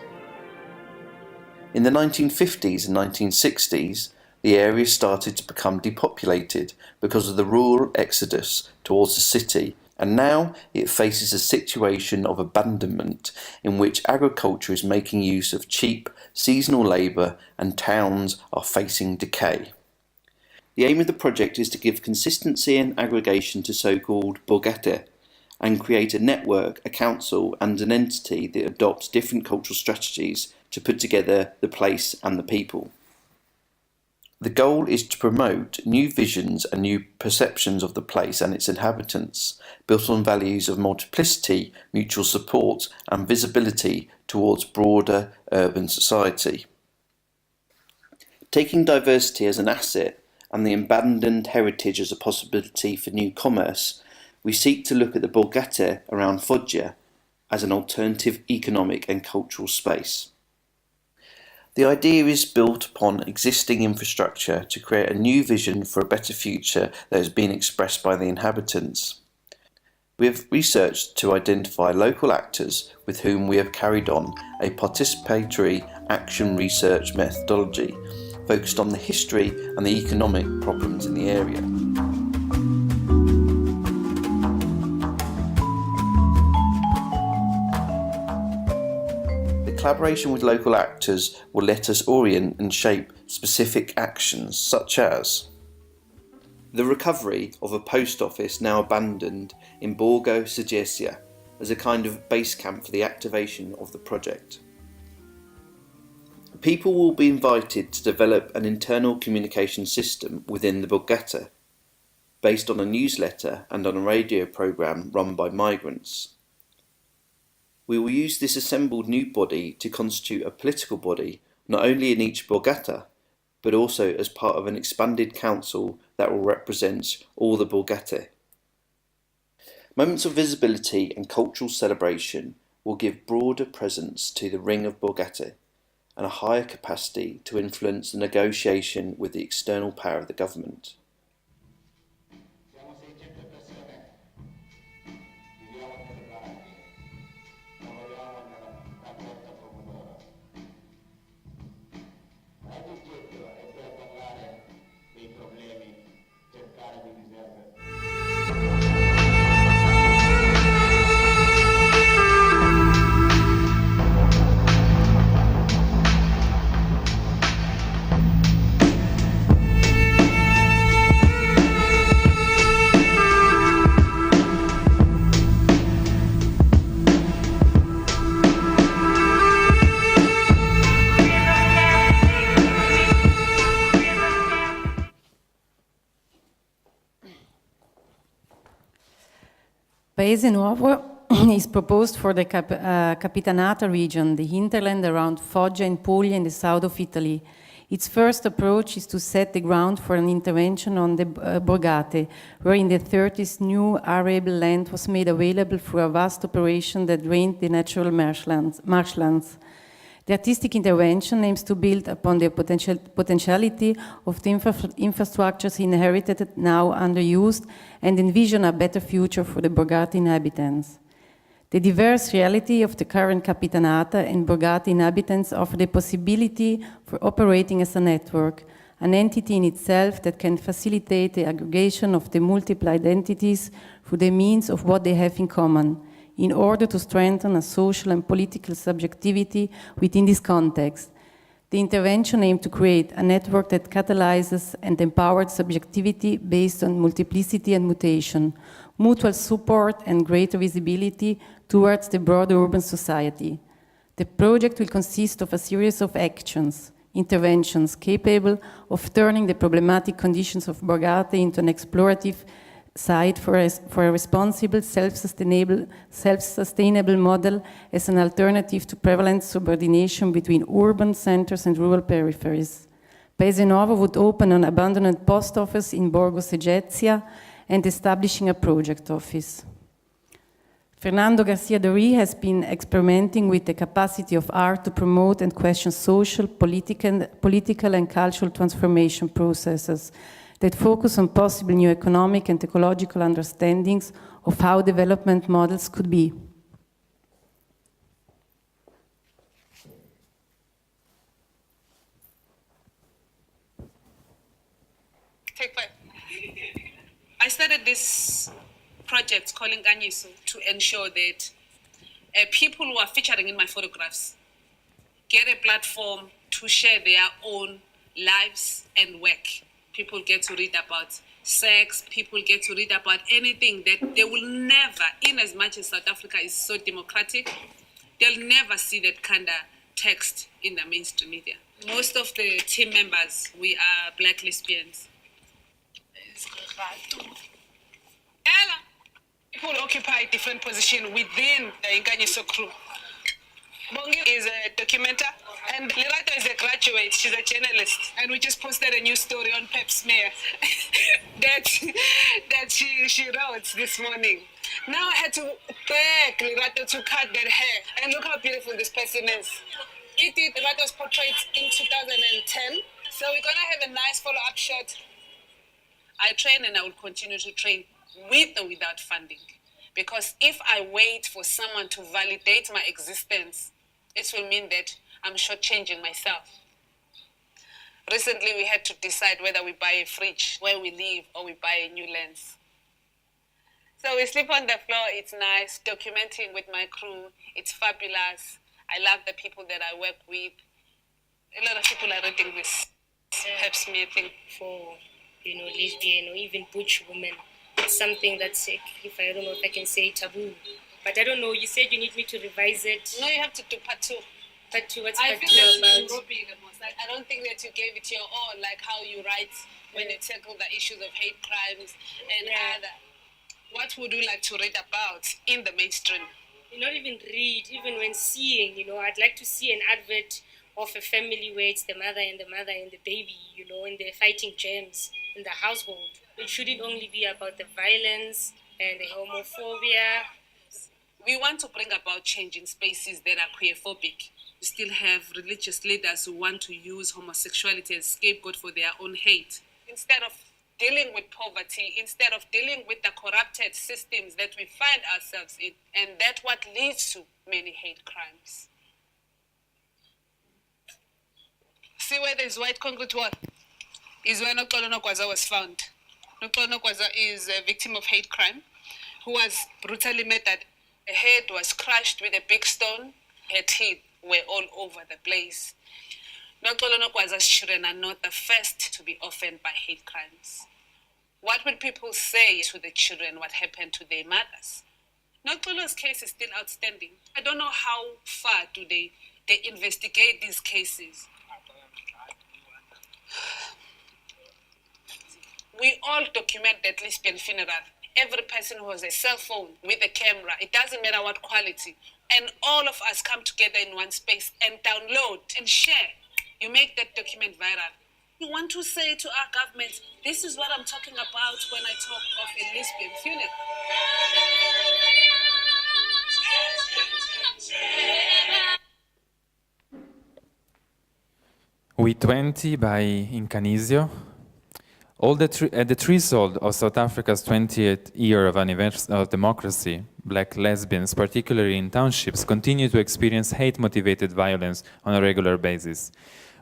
In the 1950s and 1960s, the area started to become depopulated because of the rural exodus towards the city, and now it faces a situation of abandonment in which agriculture is making use of cheap, seasonal labour and towns are facing decay. The aim of the project is to give consistency and aggregation to so-called borgate, and create a network, a council and an entity that adopts different cultural strategies to put together the place and the people. The goal is to promote new visions and new perceptions of the place and its inhabitants, built on values of multiplicity, mutual support and visibility towards broader urban society. Taking diversity as an asset and the abandoned heritage as a possibility for new commerce, we seek to look at the borgate around Foggia as an alternative economic and cultural space. The idea is built upon existing infrastructure to create a new vision for a better future that has been expressed by the inhabitants. We have researched to identify local actors with whom we have carried on a participatory action research methodology focused on the history and the economic problems in the area. Collaboration with local actors will let us orient and shape specific actions, such as the recovery of a post office now abandoned in Borgo Segesia as a kind of base camp for the activation of the project. People will be invited to develop an internal communication system within the borgate, based on a newsletter and on a radio programme run by migrants. We will use this assembled new body to constitute a political body, not only in each borgata, but also as part of an expanded council that will represent all the borgate. Moments of visibility and cultural celebration will give broader presence to the ring of borgate and a higher capacity to influence the negotiation with the external power of the government. Paese Nuovo is proposed for the Capitanata region, the hinterland around Foggia and Puglia in the south of Italy. Its first approach is to set the ground for an intervention on the borgate, where in the 30s new arable land was made available through a vast operation that drained the natural marshlands. The artistic intervention aims to build upon the potentiality of the infrastructures inherited, now underused, and envision a better future for the borgate inhabitants. The diverse reality of the current Capitanata and Borgata inhabitants offer the possibility for operating as a network, an entity in itself that can facilitate the aggregation of the multiple identities through the means of what they have in common, in order to strengthen a social and political subjectivity within this context. The intervention aimed to create a network that catalyzes and empowers subjectivity based on multiplicity and mutation, mutual support and greater visibility towards the broader urban society. The project will consist of a series of actions, interventions capable of turning the problematic conditions of Borgata into an explorative site for a responsible, self-sustainable model as an alternative to prevalent subordination between urban centers and rural peripheries. Paese Novo would open an abandoned post office in Borgo Segezia and establishing a project office. Fernando Garcia Dori has been experimenting with the capacity of art to promote and question social, political and cultural transformation processes that focus on possible new economic and ecological understandings of how development models could be. Take 5. I started this project called Incandescence to ensure that people who are featuring in my photographs get a platform to share their own lives and work. People get to read about sex, people get to read about anything that they will never, in as much as South Africa is so democratic, they'll never see that kind of text in the mainstream media. Most of the team members, we are black lesbians. Ella, people occupy different positions within the Incandescence crew. Bongi is a documenter, and Lerato is a graduate. She's a journalist, and we just posted a new story on Pep Smear that she wrote this morning. Now I had to beg Lerato to cut that hair, and look how beautiful this person is. He did Lerato's portrait in 2010, so we're gonna have a nice follow-up shot. I train and I will continue to train with or without funding, because if I wait for someone to validate my existence, it will mean that I'm shortchanging myself. Recently, we had to decide whether we buy a fridge where we live or we buy a new lens. So we sleep on the floor, it's nice, documenting with my crew, it's fabulous. I love the people that I work with. A lot of people are reading this Pep Smear thing. For, lesbian or even butch women, it's something that's, I don't know if I can say taboo. But I don't know, you said you need me to revise it. No, you have to do part 2. Part 2, what's I part 2 feel that about? you wrote me the most. I don't think that you gave it your all, like how you write when you tackle the issues of hate crimes and other. What would you like to read about in the mainstream? Not even read, even when seeing, I'd like to see an advert of a family where it's the mother and the baby, and they're fighting germs in the household. It shouldn't only be about the violence and the homophobia. We want to bring about change in spaces that are queerphobic. We still have religious leaders who want to use homosexuality as scapegoat for their own hate. Instead of dealing with poverty, instead of dealing with the corrupted systems that we find ourselves in, and that's what leads to many hate crimes. See where there's white concrete wall? Is where Nokolo Nokwaza was found. Nokolo Nokwaza is a victim of hate crime who was brutally murdered. Her head was crushed with a big stone. Her teeth were all over the place. Nokolo Nokwaza's children are not the first to be orphaned by hate crimes. What will people say to the children what happened to their mothers? Nokolo's case is still outstanding. I don't know how far do they investigate these cases. We all document that lesbian funeral. Every person who has a cell phone with a camera, it doesn't matter what quality. And all of us come together in one space and download and share. You make that document viral. You want to say to our government, this is what I'm talking about when I talk of a lesbian funeral. With 20 by Incanisio, at the threshold of South Africa's 20th year of anniversary of democracy, black lesbians, particularly in townships, continue to experience hate-motivated violence on a regular basis.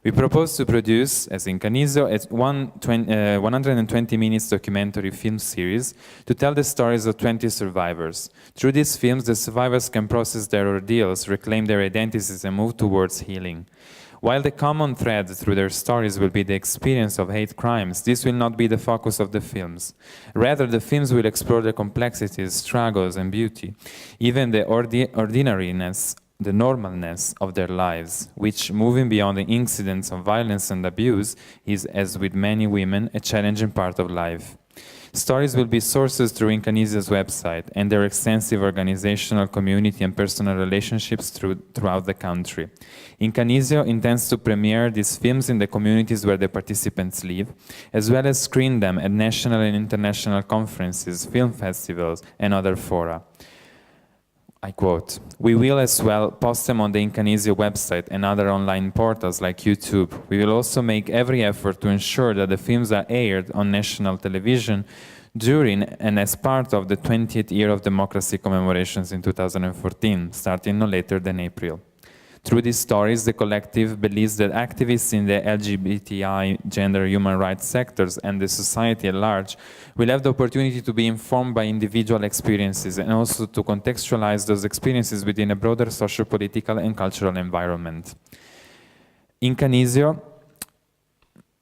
We propose to produce, as Incandescence, a 120 minutes documentary film series to tell the stories of 20 survivors. Through these films, the survivors can process their ordeals, reclaim their identities, and move towards healing. While the common thread through their stories will be the experience of hate crimes, this will not be the focus of the films. Rather, the films will explore the complexities, struggles, and beauty, even the ordinariness, the normalness of their lives, which, moving beyond the incidents of violence and abuse, is, as with many women, a challenging part of life. Stories will be sourced through Incandescence's website and their extensive organizational, community, and personal relationships throughout the country. Incandescence intends to premiere these films in the communities where the participants live, as well as screen them at national and international conferences, film festivals, and other fora. I quote, "We will as well post them on the Incandescence website and other online portals like YouTube. We will also make every effort to ensure that the films are aired on national television during and as part of the 20th year of democracy commemorations in 2014, starting no later than April." Through these stories, the collective believes that activists in the LGBTI, gender, human rights sectors and the society at large will have the opportunity to be informed by individual experiences and also to contextualize those experiences within a broader socio-political and cultural environment. Incandescence,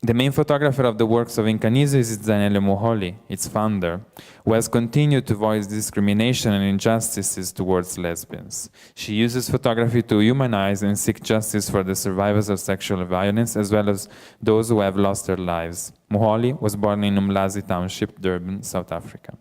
the main photographer of the works of Incandescence is Daniele Muholi, its founder, who has continued to voice discrimination and injustices towards lesbians. She uses photography to humanize and seek justice for the survivors of sexual violence, as well as those who have lost their lives. Muholi was born in Umlazi Township, Durban, South Africa.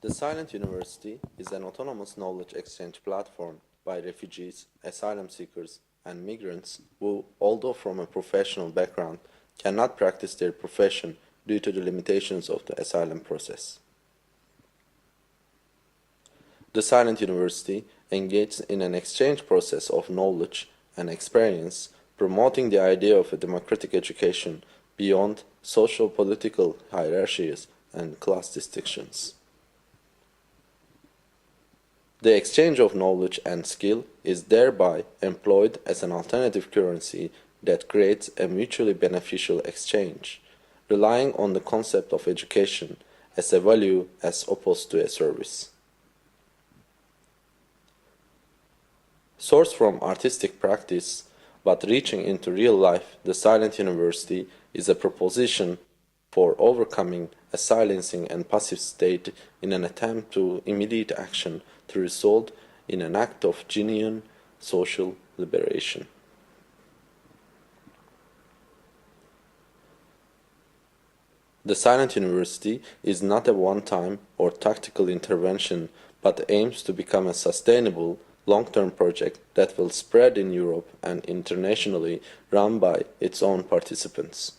The Silent University is an autonomous knowledge exchange platform by refugees, asylum seekers, and migrants who, although from a professional background, cannot practice their profession due to the limitations of the asylum process. The Silent University engages in an exchange process of knowledge and experience, promoting the idea of a democratic education beyond social-political hierarchies and class distinctions. The exchange of knowledge and skill is thereby employed as an alternative currency that creates a mutually beneficial exchange, relying on the concept of education as a value as opposed to a service. Sourced from artistic practice, but reaching into real life, the Silent University is a proposition for overcoming a silencing and passive state in an attempt to immediate action to result in an act of genuine social liberation. The Silent University is not a one-time or tactical intervention, but aims to become a sustainable, long-term project that will spread in Europe and internationally, run by its own participants.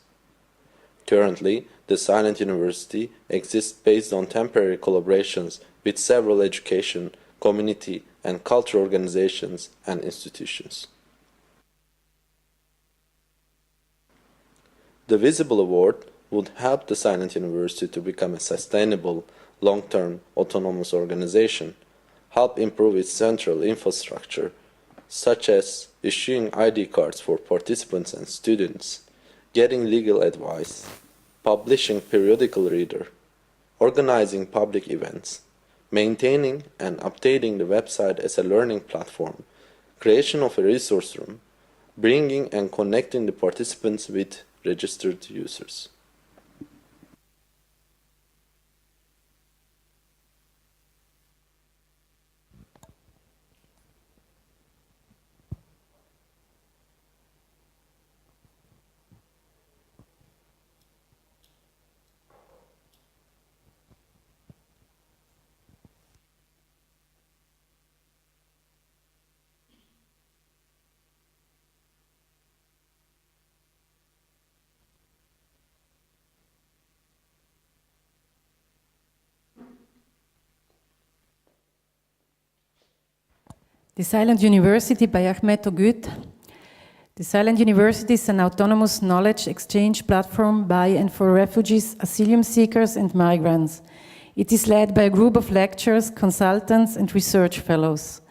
Currently, the Silent University exists based on temporary collaborations with several education, community, and culture organizations and institutions. The Visible Award would help the Silent University to become a sustainable, long-term, autonomous organization, help improve its central infrastructure, such as issuing ID cards for participants and students, getting legal advice, publishing periodical reader, organizing public events, maintaining and updating the website as a learning platform, creation of a resource room, bringing and connecting the participants with registered users. The Silent University by Ahmet O. The Silent University is an autonomous knowledge exchange platform by and for refugees, asylum seekers, and migrants. It is led by a group of lecturers, consultants, and research fellows.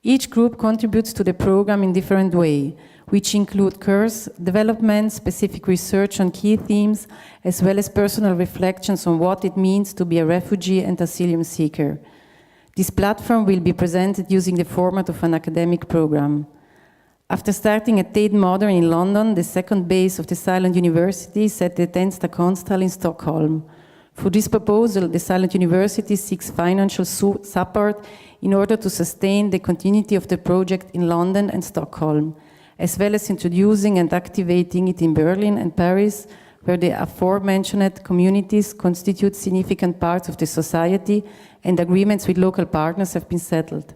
Each group contributes to the program in different ways, which include course development, specific research on key themes, as well as personal reflections on what it means to be a refugee and asylum seeker. This platform will be presented using the format of an academic program. After starting at Tate Modern in London, the second base of the Silent University is at the Tensta Konsthall in Stockholm. For this proposal, the Silent University seeks financial support in order to sustain the continuity of the project in London and Stockholm, as well as introducing and activating it in Berlin and Paris, where the aforementioned communities constitute significant parts of the society and agreements with local partners have been settled.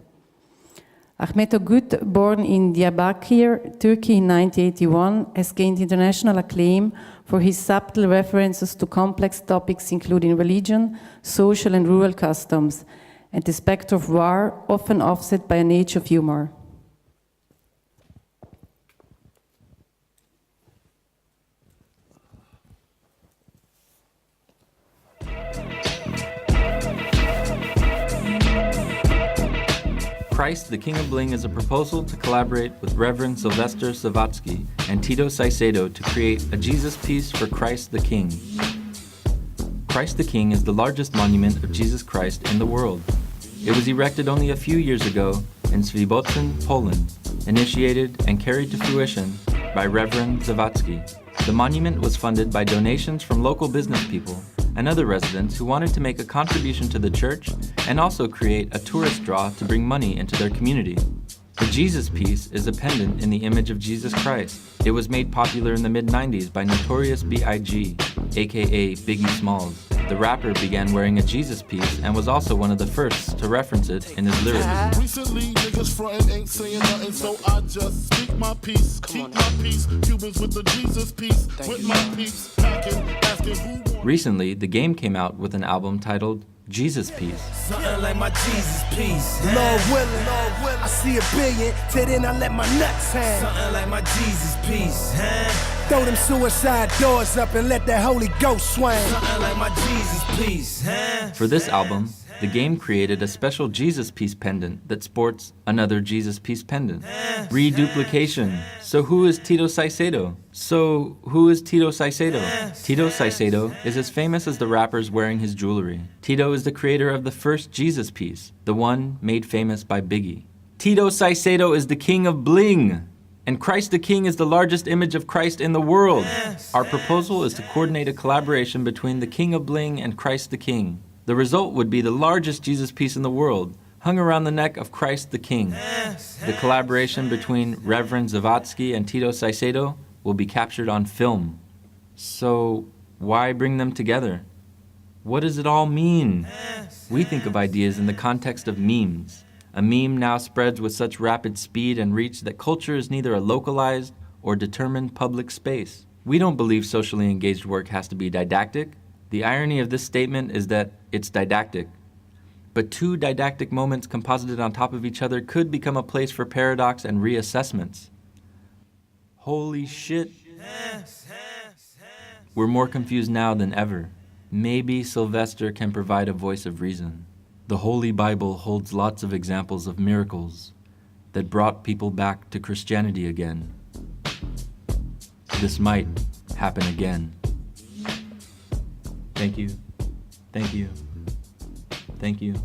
Ahmet O, born in Diyarbakir, Turkey in 1981, has gained international acclaim for his subtle references to complex topics including religion, social and rural customs, and the spectre of war, often offset by an age of humor. Christ, the King of Bling is a proposal to collaborate with Reverend Sylvester Savatsky and Tito Saicedo to create a Jesus piece for Christ the King. Christ the King is the largest monument of Jesus Christ in the world. It was erected only a few years ago in Swobodzen, Poland, initiated and carried to fruition by Reverend Savatsky. The monument was funded by donations from local business people and other residents who wanted to make a contribution to the church and also create a tourist draw to bring money into their community. The Jesus piece is a pendant in the image of Jesus Christ. It was made popular in the mid-90s by Notorious B.I.G., aka Biggie Smalls. The rapper began wearing a Jesus piece and was also one of the first to reference it in his lyrics. Recently, niggas frontin' ain't saying nothing, so I just speak my peace, keep my peace. Cubans with the Jesus piece, with my peace, packing, asking who. Recently, the game came out with an album titled Jesus Piece. Something like my Jesus piece. Lord willing, I see a billion, till then I let my nuts hang. Something like my Jesus piece, throw them suicide doors up and let that Holy Ghost swing. Something like my Jesus piece, For this album, the game created a special Jesus piece pendant that sports another Jesus piece pendant. Reduplication. So who is Tito Saicedo? Tito Saicedo is as famous as the rappers wearing his jewelry. Tito is the creator of the first Jesus piece, the one made famous by Biggie. Tito Saicedo is the king of Bling. And Christ the King is the largest image of Christ in the world. Our proposal is to coordinate a collaboration between the King of Bling and Christ the King. The result would be the largest Jesus piece in the world, hung around the neck of Christ the King. The collaboration between Reverend Savatsky and Tito Saicedo will be captured on film. So why bring them together? What does it all mean? We think of ideas in the context of memes. A meme now spreads with such rapid speed and reach that culture is neither a localized or determined public space. We don't believe socially engaged work has to be didactic. The irony of this statement is that it's didactic. But two didactic moments composited on top of each other could become a place for paradox and reassessments. Holy shit. We're more confused now than ever. Maybe Sylvester can provide a voice of reason. The Holy Bible holds lots of examples of miracles that brought people back to Christianity again. This might happen again. Thank you. Thank you. Thank you.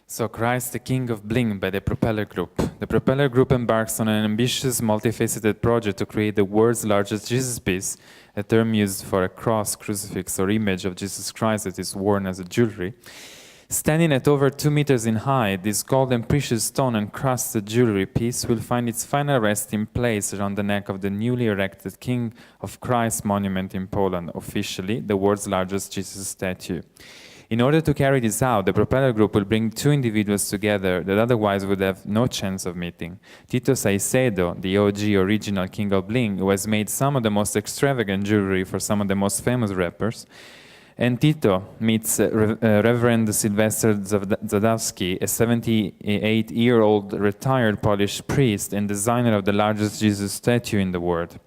So Christ, the King of Bling by the Propeller Group. The Propeller Group embarks on an ambitious, multifaceted project to create the world's largest Jesus piece, a term used for a cross, crucifix, or image of Jesus Christ that is worn as a jewelry. Standing at over 2 meters in height, this gold and precious stone encrusted jewelry piece will find its final resting place around the neck of the newly erected King of Christ monument in Poland, officially the world's largest Jesus statue. In order to carry this out, the Propeller Group will bring two individuals together that otherwise would have no chance of meeting. Tito Saicedo, the OG original King of Bling, who has made some of the most extravagant jewelry for some of the most famous rappers, And Tito meets Reverend Sylvester Zadowski, a 78-year-old retired Polish priest and designer of the largest Jesus statue in the world.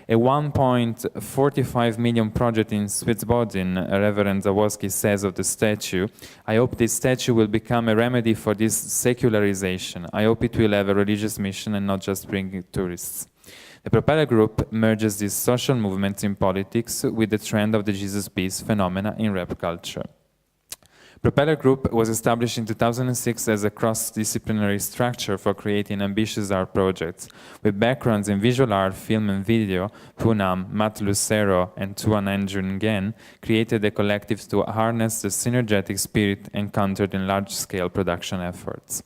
A 1.45 million project in Spitsboden, Reverend Zawadzki says of the statue, "I hope this statue will become a remedy for this secularization. I hope it will have a religious mission and not just bring tourists." The Propeller Group merges these social movements in politics with the trend of the Jesus Peace phenomena in rap culture. Propeller Group was established in 2006 as a cross-disciplinary structure for creating ambitious art projects. With backgrounds in visual art, film and video, Poonam, Matt Lucero and Tuan Njungen created a collective to harness the synergetic spirit encountered in large-scale production efforts.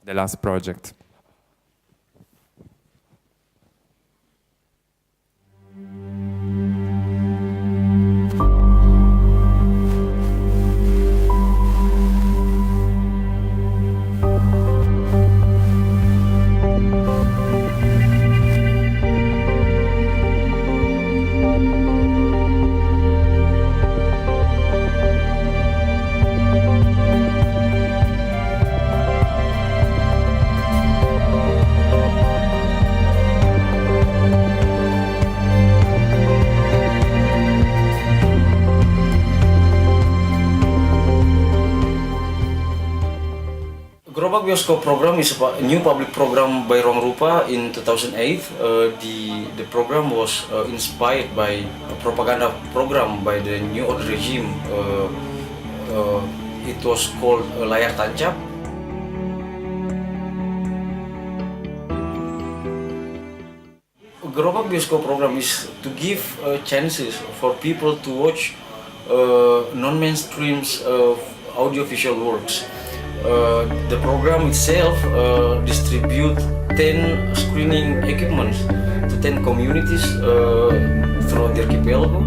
The last project. Gerobak Bioskop program is a new public program by Ruang Rupa in 2008. The program was inspired by a propaganda program by the New Order regime. It was called Layar Tancap. Gerobak Bioskop program is to give chances for people to watch non-mainstream audiovisual works. The program itself distributes 10 screening equipments to 10 communities throughout the archipelago.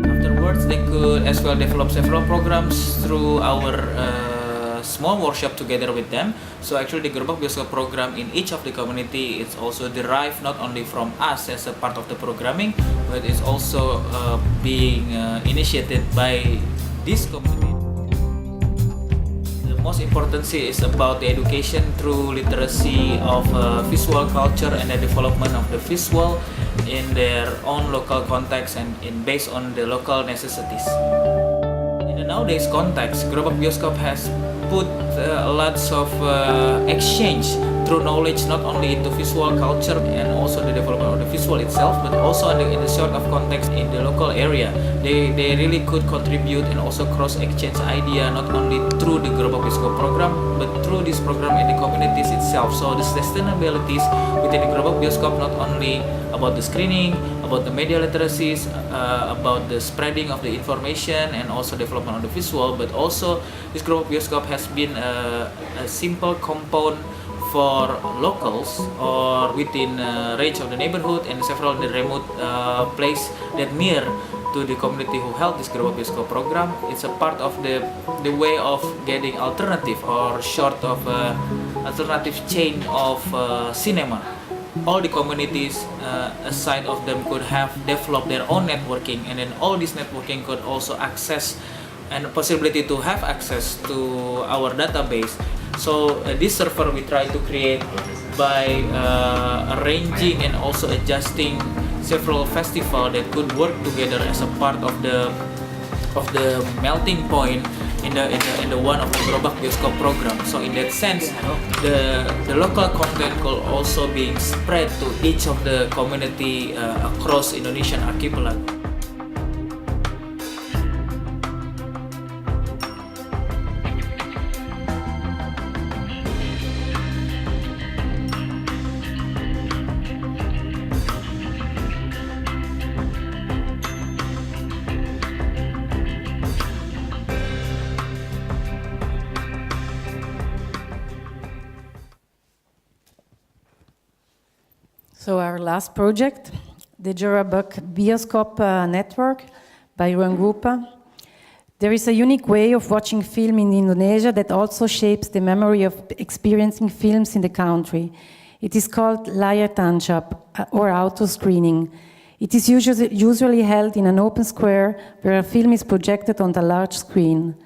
Afterwards, they could as well develop several programs through our small workshop together with them. So actually the Gerobak Bioskop program in each of the community is also derived not only from us as a part of the programming, but it's also being initiated by this community. The most important thing is about the education through literacy of visual culture and the development of the visual in their own local context and based on the local necessities. In the nowadays context, Gerobak Bioskop has put lots of exchange through knowledge not only into visual culture and also the development of the visual itself, but also in the sort of context in the local area. They really could contribute and also cross-exchange idea not only through the Gerobak Bioskop program, but through this program in the communities itself. So the sustainabilities within the Gerobak Bioskop not only about the screening, about the media literacies, about the spreading of the information and also development of the visual, but also this Gerobak Bioskop has been a simple compound for locals or within range of the neighborhood and several the remote place that near to the community who held this Gerobak Bioskop program. It's a part of the way of getting alternative or short of alternative chain of cinema. All the communities aside of them could have developed their own networking, and then all this networking could also access and possibility to have access to our database. So this server we try to create by arranging and also adjusting several festivals that could work together as a part of the melting point in the one of the Gerobak Bioskop program. So in that sense, the local content could also be spread to each of the community across Indonesian archipelago. So our last project, the Bioskop network by Ruang Grupa. There is a unique way of watching film in Indonesia that also shapes the memory of experiencing films in the country. It is called layar tancap, or auto screening. It is usually held in an open square where a film is projected on the large screen.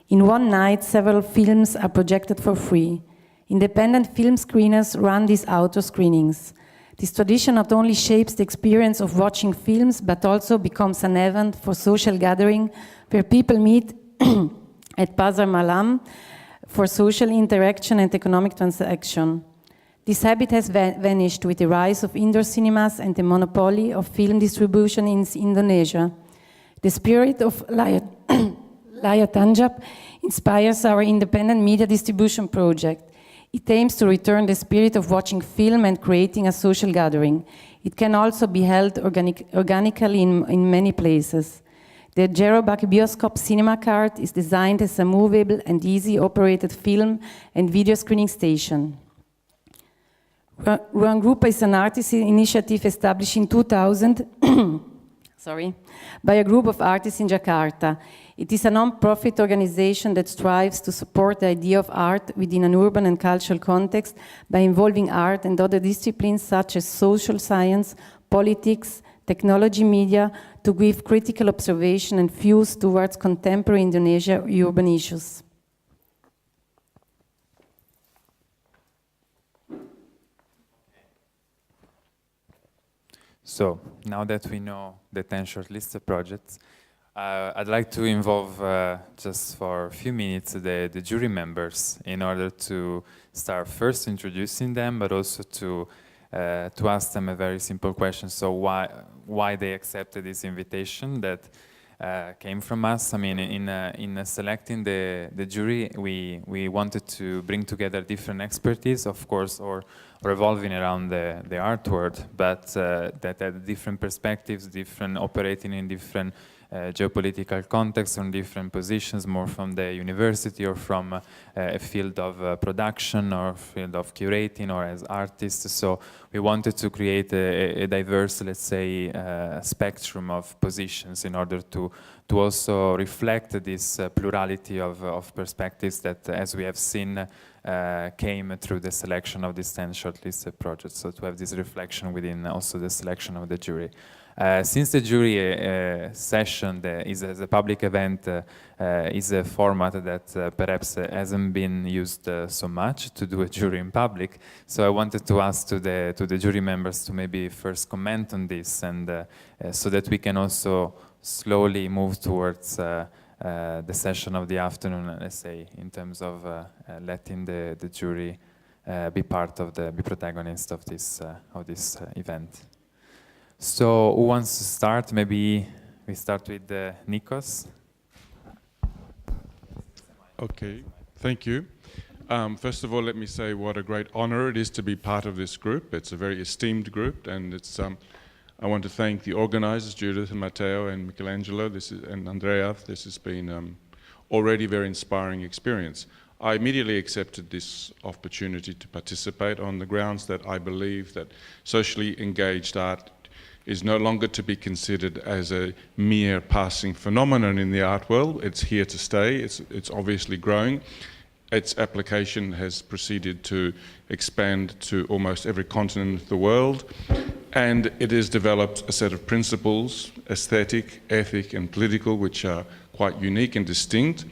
In one night, several films are projected for free. Independent film screeners run these auto screenings. This tradition not only shapes the experience of watching films, but also becomes an event for social gathering where people meet at Pasar Malam for social interaction and economic transaction. This habit has vanished with the rise of indoor cinemas and the monopoly of film distribution in Indonesia. The spirit of layar tancap inspires our independent media distribution project. It aims to return the spirit of watching film and creating a social gathering. It can also be held organically in many places. The Jarak Bioskop cinema card is designed as a movable and easy operated film and video screening station. Ruang Grupa is an artist initiative established in 2000 by a group of artists in Jakarta. It is a non-profit organization that strives to support the idea of art within an urban and cultural context by involving art and other disciplines such as social science, politics, technology, media, to give critical observation and views towards contemporary Indonesia urban issues. So, now that we know the 10 shortlisted projects, I'd like to involve just for a few minutes the jury members in order to start first introducing them, but also to ask them a very simple question. So why they accepted this invitation that came from us? I mean, in selecting the jury, we wanted to bring together different expertise, of course, or revolving around the art world, but that had different perspectives, different operating in different geopolitical contexts, on different positions, more from the university or from a field of production or field of curating or as artists. So we wanted to create a diverse, let's say, spectrum of positions in order to also reflect this plurality of perspectives that, as we have seen, came through the selection of these 10 shortlisted projects. So to have this reflection within also the selection of the jury. Since the jury session is a public event, is a format that perhaps hasn't been used so much to do a jury in public. So I wanted to ask to the jury members to maybe first comment on this, and so that we can also slowly move towards the session of the afternoon, let's say, in terms of letting the jury be protagonist of this event. So who wants to start? Maybe we start with Nikos. Okay, thank you. First of all, let me say what a great honor it is to be part of this group. It's a very esteemed group, and it's. I want to thank the organizers, Judith and Matteo and Michelangelo, and Andrea. This has been already a very inspiring experience. I immediately accepted this opportunity to participate on the grounds that I believe that socially engaged art is no longer to be considered as a mere passing phenomenon in the art world. It's here to stay. It's obviously growing. Its application has proceeded to expand to almost every continent of the world, and it has developed a set of principles, aesthetic, ethic, and political, which are quite unique and distinct.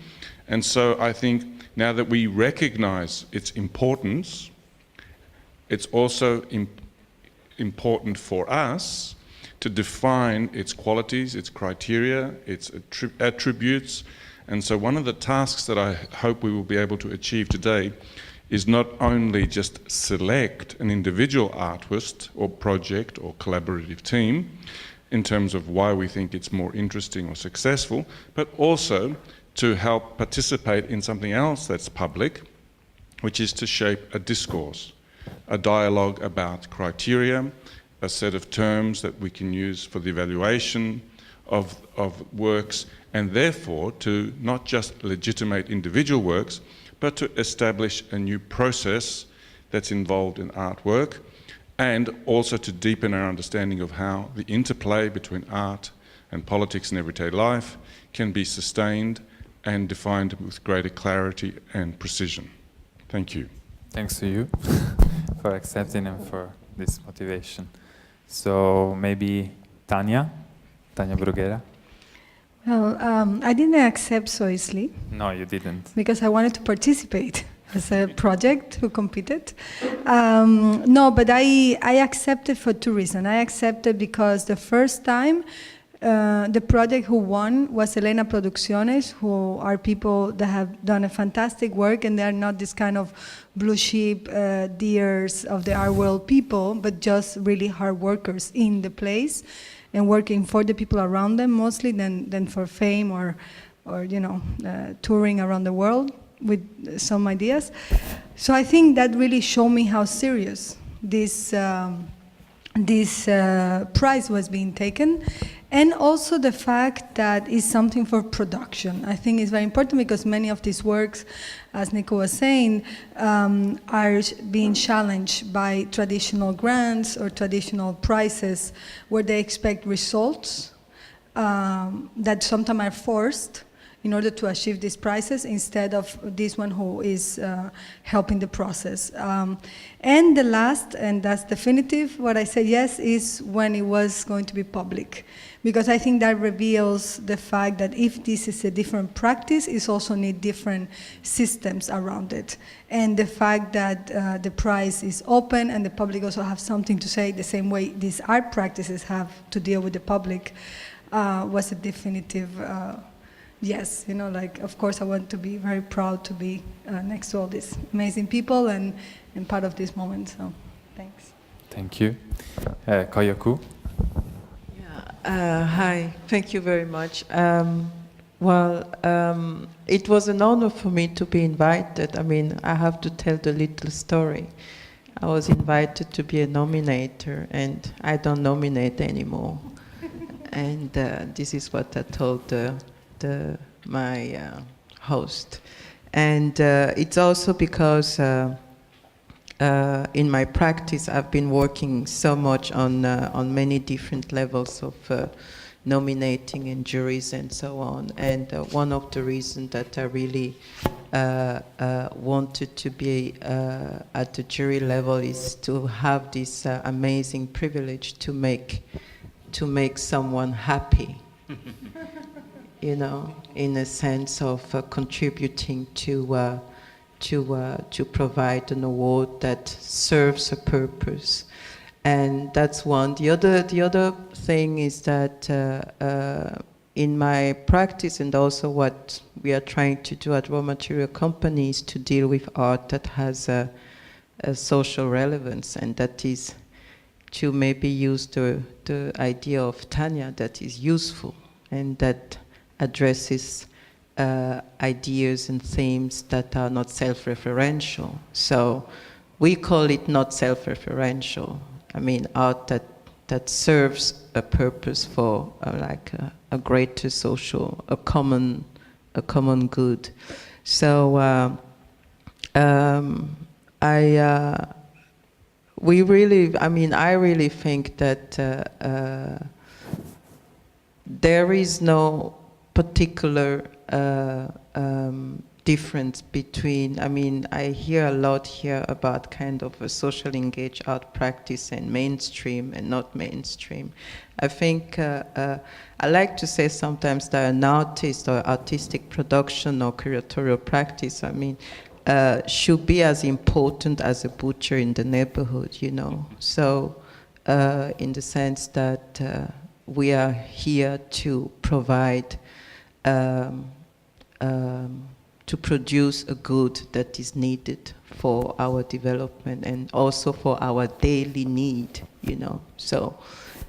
And so I think now that we recognize its importance, it's also important for us to define its qualities, its criteria, its attributes. And so one of the tasks that I hope we will be able to achieve today is not only just select an individual artist or project or collaborative team in terms of why we think it's more interesting or successful, but also to help participate in something else that's public, which is to shape a discourse, a dialogue about criteria, a set of terms that we can use for the evaluation of works, and therefore to not just legitimate individual works, but to establish a new process that's involved in artwork, and also to deepen our understanding of how the interplay between art and politics and everyday life can be sustained and defined with greater clarity and precision. Thank you. Thanks to you for accepting and for this motivation. So maybe Tania Bruguera. Well, I didn't accept so easily. No, you didn't. Because I wanted to participate as a project who competed. No, but I accepted for two reasons. I accepted because the first time the project who won was Elena Producciones, who are people that have done a fantastic work, and they are not this kind of blue sheep deers of the art world people, but just really hard workers in the place and working for the people around them mostly than for fame or touring around the world with some ideas. So I think that really showed me how serious this prize was being taken, and also the fact that it's something for production. I think it's very important because many of these works, as Nico was saying, are being challenged by traditional grants or traditional prizes where they expect results that sometimes are forced in order to achieve these prizes instead of this one who is helping the process. And the last, and that's definitive, what I said yes is when it was going to be public. Because I think that reveals the fact that if this is a different practice, it also needs different systems around it. And the fact that the prize is open and the public also have something to say the same way these art practices have to deal with the public was a definitive yes, of course I want to be very proud to be next to all these amazing people and part of this moment, so thanks. Thank you. Koyo Kouho. Hi, thank you very much. It was an honor for me to be invited. I mean, I have to tell the little story. I was invited to be a nominator, and I don't nominate anymore. And this is what I told my host. And it's also because in my practice I've been working so much on many different levels of nominating and juries and so on. And one of the reasons that I really wanted to be at the jury level is to have this amazing privilege to make someone happy. In a sense of contributing to provide an award that serves a purpose, and that's one. The other thing is that in my practice, and also what we are trying to do at Raw Material Companies, to deal with art that has a social relevance, and that is to maybe use the idea of Tania that is useful and that addresses ideas and themes that are not self-referential. So we call it not self-referential. I mean, art that serves a purpose for a greater social, a common good. So I really think that there is no particular difference between, I hear a lot here about kind of a social engaged art practice and mainstream and not mainstream. I think I like to say sometimes that an artist or artistic production or curatorial practice, should be as important as a butcher in the neighborhood, So in the sense that we are here to provide to produce a good that is needed for our development and also for our daily need, So,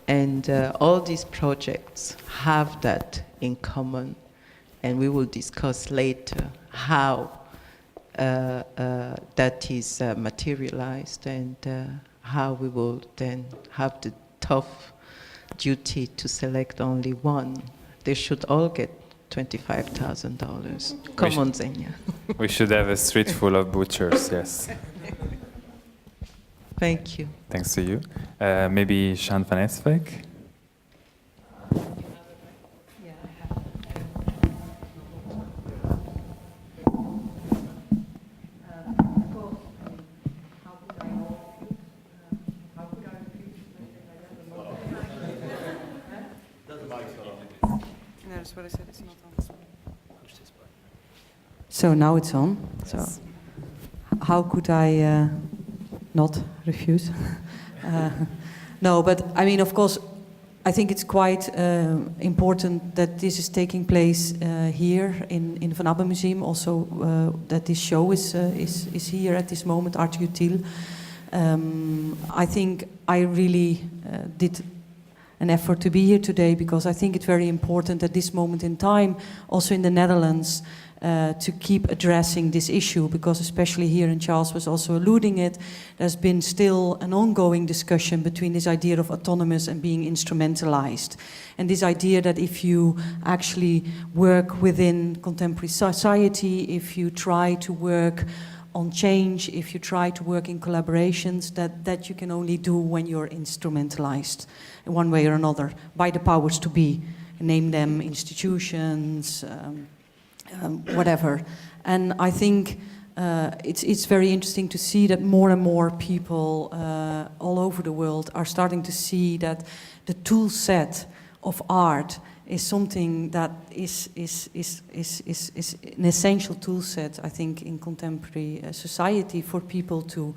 and all these projects have that in common, and we will discuss later how that is materialized and how we will then have the tough duty to select only one. They should all get $25,000. Come on, Xenia. We should have a street full of butchers, yes. Thank you. Thanks to you. Maybe Jeanne Van Heeswijk. That's what I said, it's not on. So now it's on. So how could I not refuse? No, but I mean, of course, I think it's quite important that this is taking place here in Van Abbemuseum. Also, that this show is here at this moment, Art Utile. I think I really did an effort to be here today because I think it's very important at this moment in time, also in the Netherlands, to keep addressing this issue, because especially here, and Charles was also alluding it, there's been still an ongoing discussion between this idea of autonomous and being instrumentalized. And this idea that if you actually work within contemporary society, if you try to work on change, if you try to work in collaborations, that you can only do when you're instrumentalized in one way or another by the powers to be. Name them institutions, whatever. And I think it's very interesting to see that more and more people all over the world are starting to see that the tool set of art is something that is an essential tool set, I think, in contemporary society for people to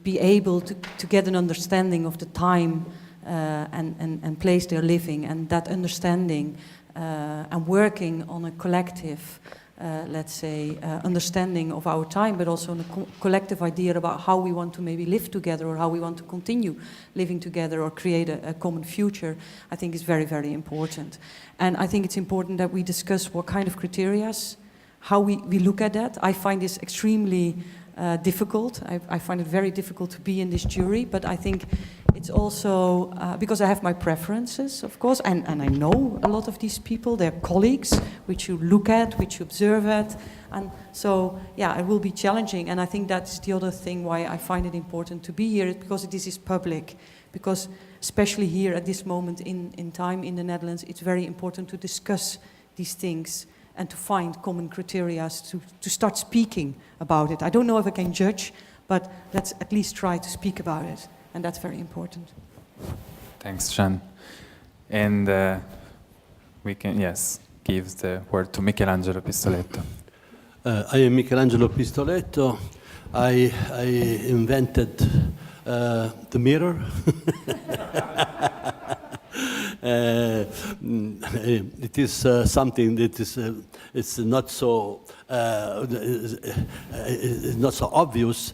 be able to get an understanding of the time and place they're living, and that understanding and working on a collective, let's say, understanding of our time, but also on a collective idea about how we want to maybe live together or how we want to continue living together or create a common future, I think is very, very important. And I think it's important that we discuss what kind of criteria, how we look at that. I find this extremely difficult. I find it very difficult to be in this jury, but I think it's also because I have my preferences, of course, and I know a lot of these people, they're colleagues, which you look at, which you observe at, and so, yeah, it will be challenging, and I think that's the other thing why I find it important to be here, because this is public, because especially here at this moment in time in the Netherlands, it's very important to discuss these things and to find common criteria to start speaking about it. I don't know if I can judge, but let's at least try to speak about it. And that's very important. Thanks, Jeanne. And we can, yes, give the word to Michelangelo Pistoletto. I am Michelangelo Pistoletto. I invented the mirror. It is something that is it's not so obvious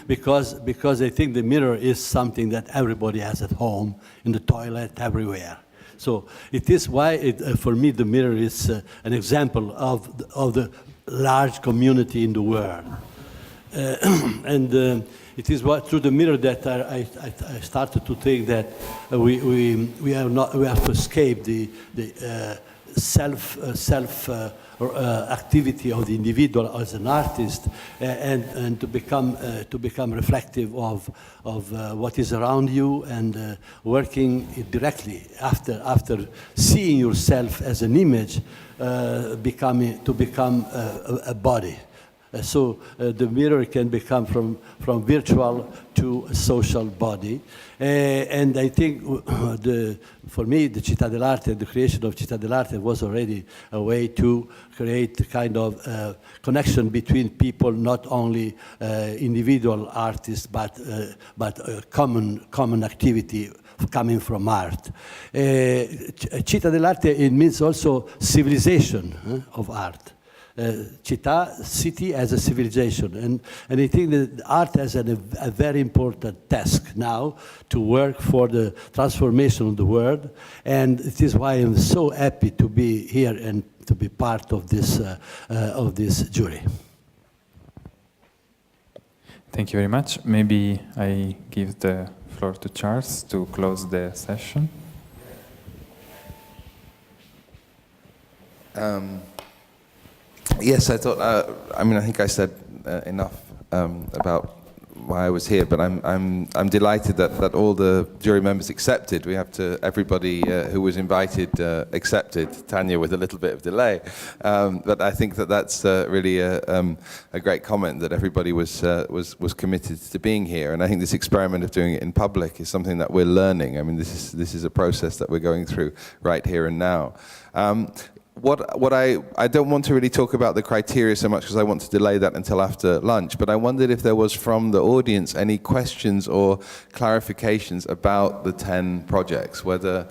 because I think the mirror is something that everybody has at home, in the toilet, everywhere. So it is why for me the mirror is an example of the large community in the world, and. It is through the mirror that I started to think that we have to escape the self activity of the individual as an artist, and to become reflective of what is around you, and working directly after seeing yourself as an image, to become a body. So the mirror can become from virtual to a social body. And I think for me, the Cittadellarte, the creation of Cittadellarte was already a way to create a kind of connection between people, not only individual artists, but common activity coming from art. Cittadellarte, it means also civilization of art. Città, city as a civilization, and I think that art has a very important task now to work for the transformation of the world, and it is why I'm so happy to be here and to be part of this jury. Thank you very much. Maybe I give the floor to Charles to close the session. Yes, I thought, I think I said enough about why I was here, but I'm delighted that all the jury members accepted. We have to, everybody who was invited accepted. Tania with a little bit of delay, but I think that's really a great comment that everybody was committed to being here. And I think this experiment of doing it in public is something that we're learning. I mean, this is a process that we're going through right here and now. What I don't want to really talk about the criteria so much because I want to delay that until after lunch, but I wondered if there was from the audience any questions or clarifications about the 10 projects, whether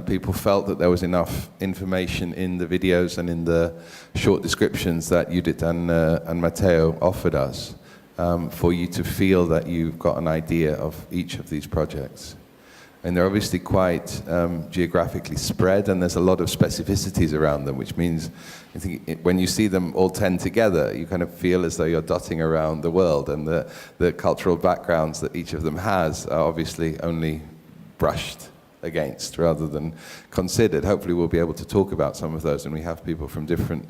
people felt that there was enough information in the videos and in the short descriptions that Judith and Matteo offered us for you to feel that you've got an idea of each of these projects. And they're obviously quite geographically spread, and there's a lot of specificities around them, which means I think when you see them all 10 together, you kind of feel as though you're dotting around the world, and the cultural backgrounds that each of them has are obviously only brushed against rather than considered. Hopefully we'll be able to talk about some of those, and we have people from different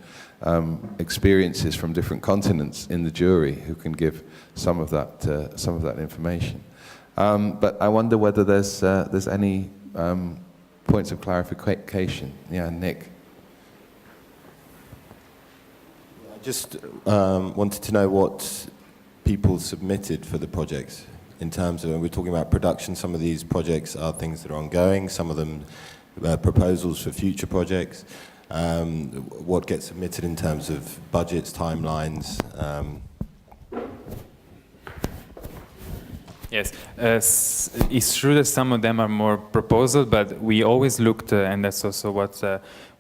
experiences from different continents in the jury who can give some of that information. But I wonder whether there's any points of clarification. Yeah, Nick. I just wanted to know what people submitted for the projects in terms of, and we're talking about production, some of these projects are things that are ongoing, some of them proposals for future projects. What gets submitted in terms of budgets, timelines? Yes, it's true that some of them are more proposal, but we always looked, and that's also what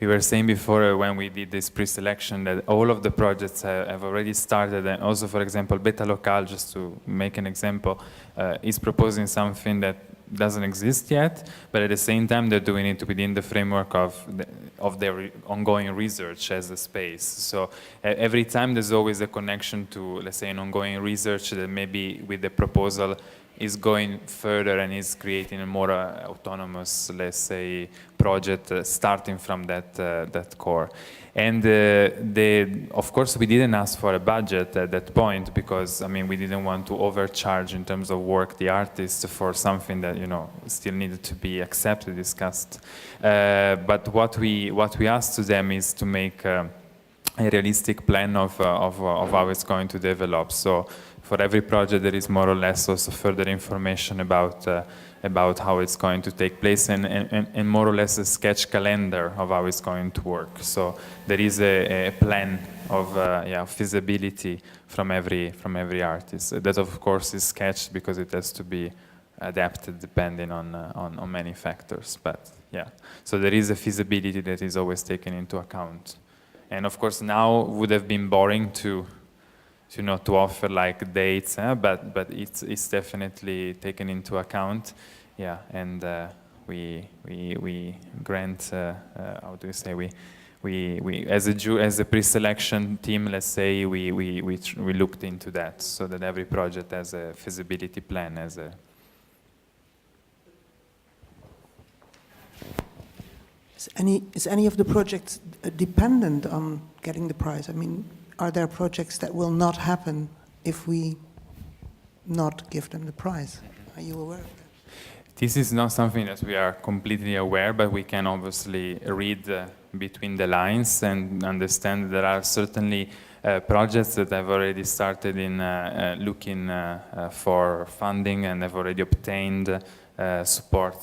we were saying before when we did this pre-selection, that all of the projects have already started, and also, for example, Beta Local, just to make an example, is proposing something that doesn't exist yet, but at the same time they're doing it within the framework of their ongoing research as a space. So every time there's always a connection to, let's say, an ongoing research that maybe with the proposal is going further and is creating a more autonomous, let's say, project starting from that core. And of course, we didn't ask for a budget at that point because, I mean, we didn't want to overcharge in terms of work the artists for something that, you know, still needed to be accepted, discussed. But what we asked to them is to make a realistic plan of how it's going to develop. So for every project, there is more or less also further information about how it's going to take place and more or less a sketch calendar of how it's going to work. So there is a plan of feasibility from every artist. That of course is sketched because it has to be adapted depending on many factors. But yeah, so there is a feasibility that is always taken into account. And of course now would have been boring to offer like dates, but it's definitely taken into account, yeah. And we grant, how do you say, we as a pre-selection team, let's say, we looked into that so that every project has a feasibility plan as a. Is any of the projects dependent on getting the prize? I mean, are there projects that will not happen if we not give them the prize? Are you aware of that? This is not something that we are completely aware, but we can obviously read between the lines and understand there are certainly projects that have already started in looking for funding and have already obtained support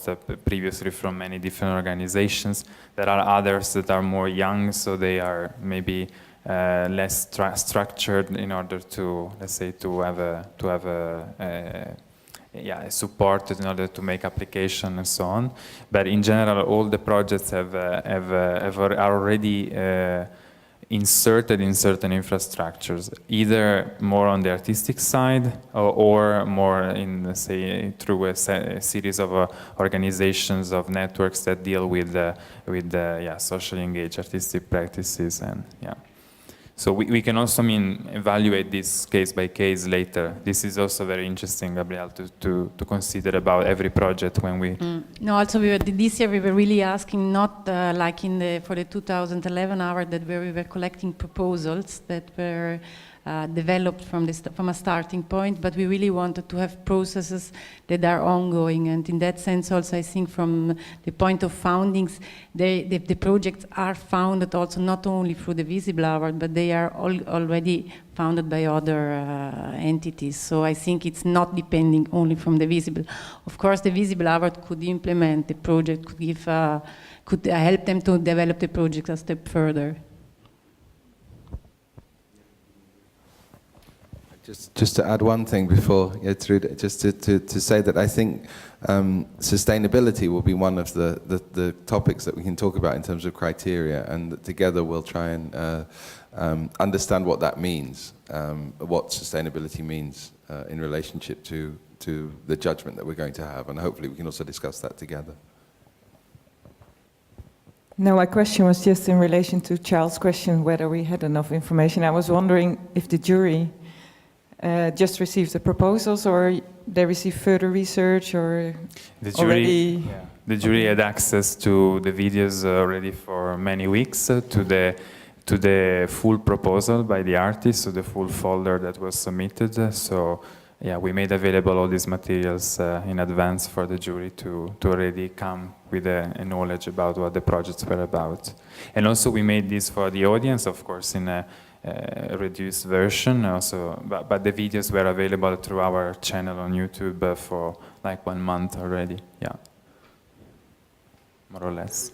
previously from many different organizations. There are others that are more young, so they are maybe less structured in order to, let's say, to have a support in order to make application and so on. But in general, all the projects are already inserted in certain infrastructures, either more on the artistic side or more in, let's say, through a series of organizations, of networks that deal with socially engaged artistic practices, and yeah. So we can also, evaluate this case by case later. This is also very interesting, Gabrielle, to consider about every project when we. No, also this year we were really asking not like for the 2011 hour that where we were collecting proposals that were developed from a starting point, but we really wanted to have processes that are ongoing. And in that sense also, I think from the point of foundings, the projects are founded also not only through the Visible Award, but they are already founded by other entities. So I think it's not depending only from the Visible. Of course, the Visible Award could implement the project, could help them to develop the project a step further. Just to add one thing before Gertrude, just to say that I think sustainability will be one of the topics that we can talk about in terms of criteria, and that together we'll try and understand what that means, what sustainability means in relationship to the judgment that we're going to have, and hopefully we can also discuss that together. No, my question was just in relation to Charles' question whether we had enough information. I was wondering if the jury just received the proposals, or they received further research, or the jury had access to the videos already for many weeks, to the full proposal by the artist, so the full folder that was submitted. So yeah, we made available all these materials in advance for the jury to already come with a knowledge about what the projects were about. And also we made this for the audience, of course, in a reduced version also, but the videos were available through our channel on YouTube for like 1 month already, yeah, more or less.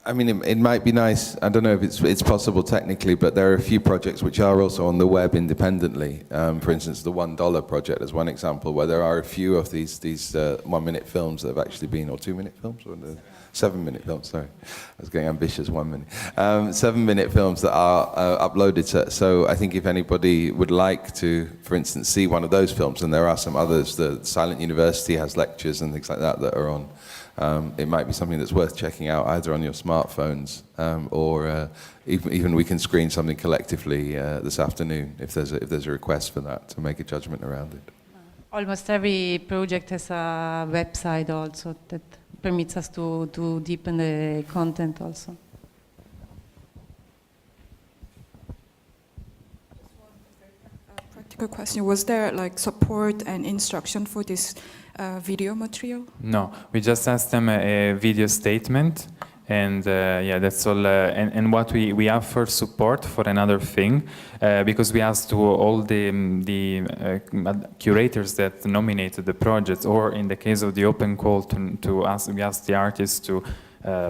I mean, it might be nice, I don't know if it's possible technically, but there are a few projects which are also on the web independently. For instance, the $1 project is one example where there are a few of these 1-minute films that have actually been, or 2-minute films, or 7-minute films, sorry. I was getting ambitious, 1 minute. 7-minute films that are uploaded. So I think if anybody would like to, for instance, see one of those films, and there are some others, the Silent University has lectures and things like that that are on. It might be something that's worth checking out either on your smartphones or even we can screen something collectively this afternoon if there's a request for that, to make a judgment around it. Almost every project has a website also that permits us to deepen the content also. Practical question, was there like support and instruction for this video material? No, we just asked them a video statement, and yeah, that's all. And what we offer support for another thing, because we asked to all the curators that nominated the project, or in the case of the open call we asked the artists to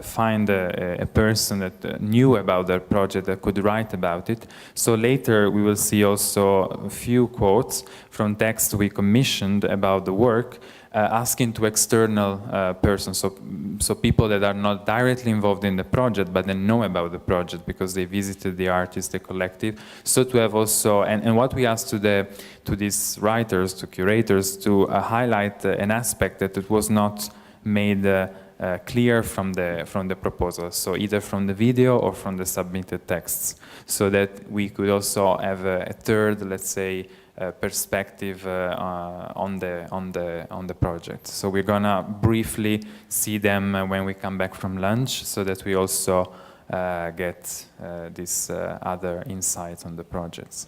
find a person that knew about their project that could write about it. So later we will see also a few quotes from text we commissioned about the work, asking to external persons, so people that are not directly involved in the project but they know about the project because they visited the artist, the collective. So to have also, and what we asked to these writers, to curators, to highlight an aspect that it was not made clear from the proposal, so either from the video or from the submitted texts, so that we could also have a third, let's say, perspective on the project. So we're gonna briefly see them when we come back from lunch, so that we also get this other insights on the projects,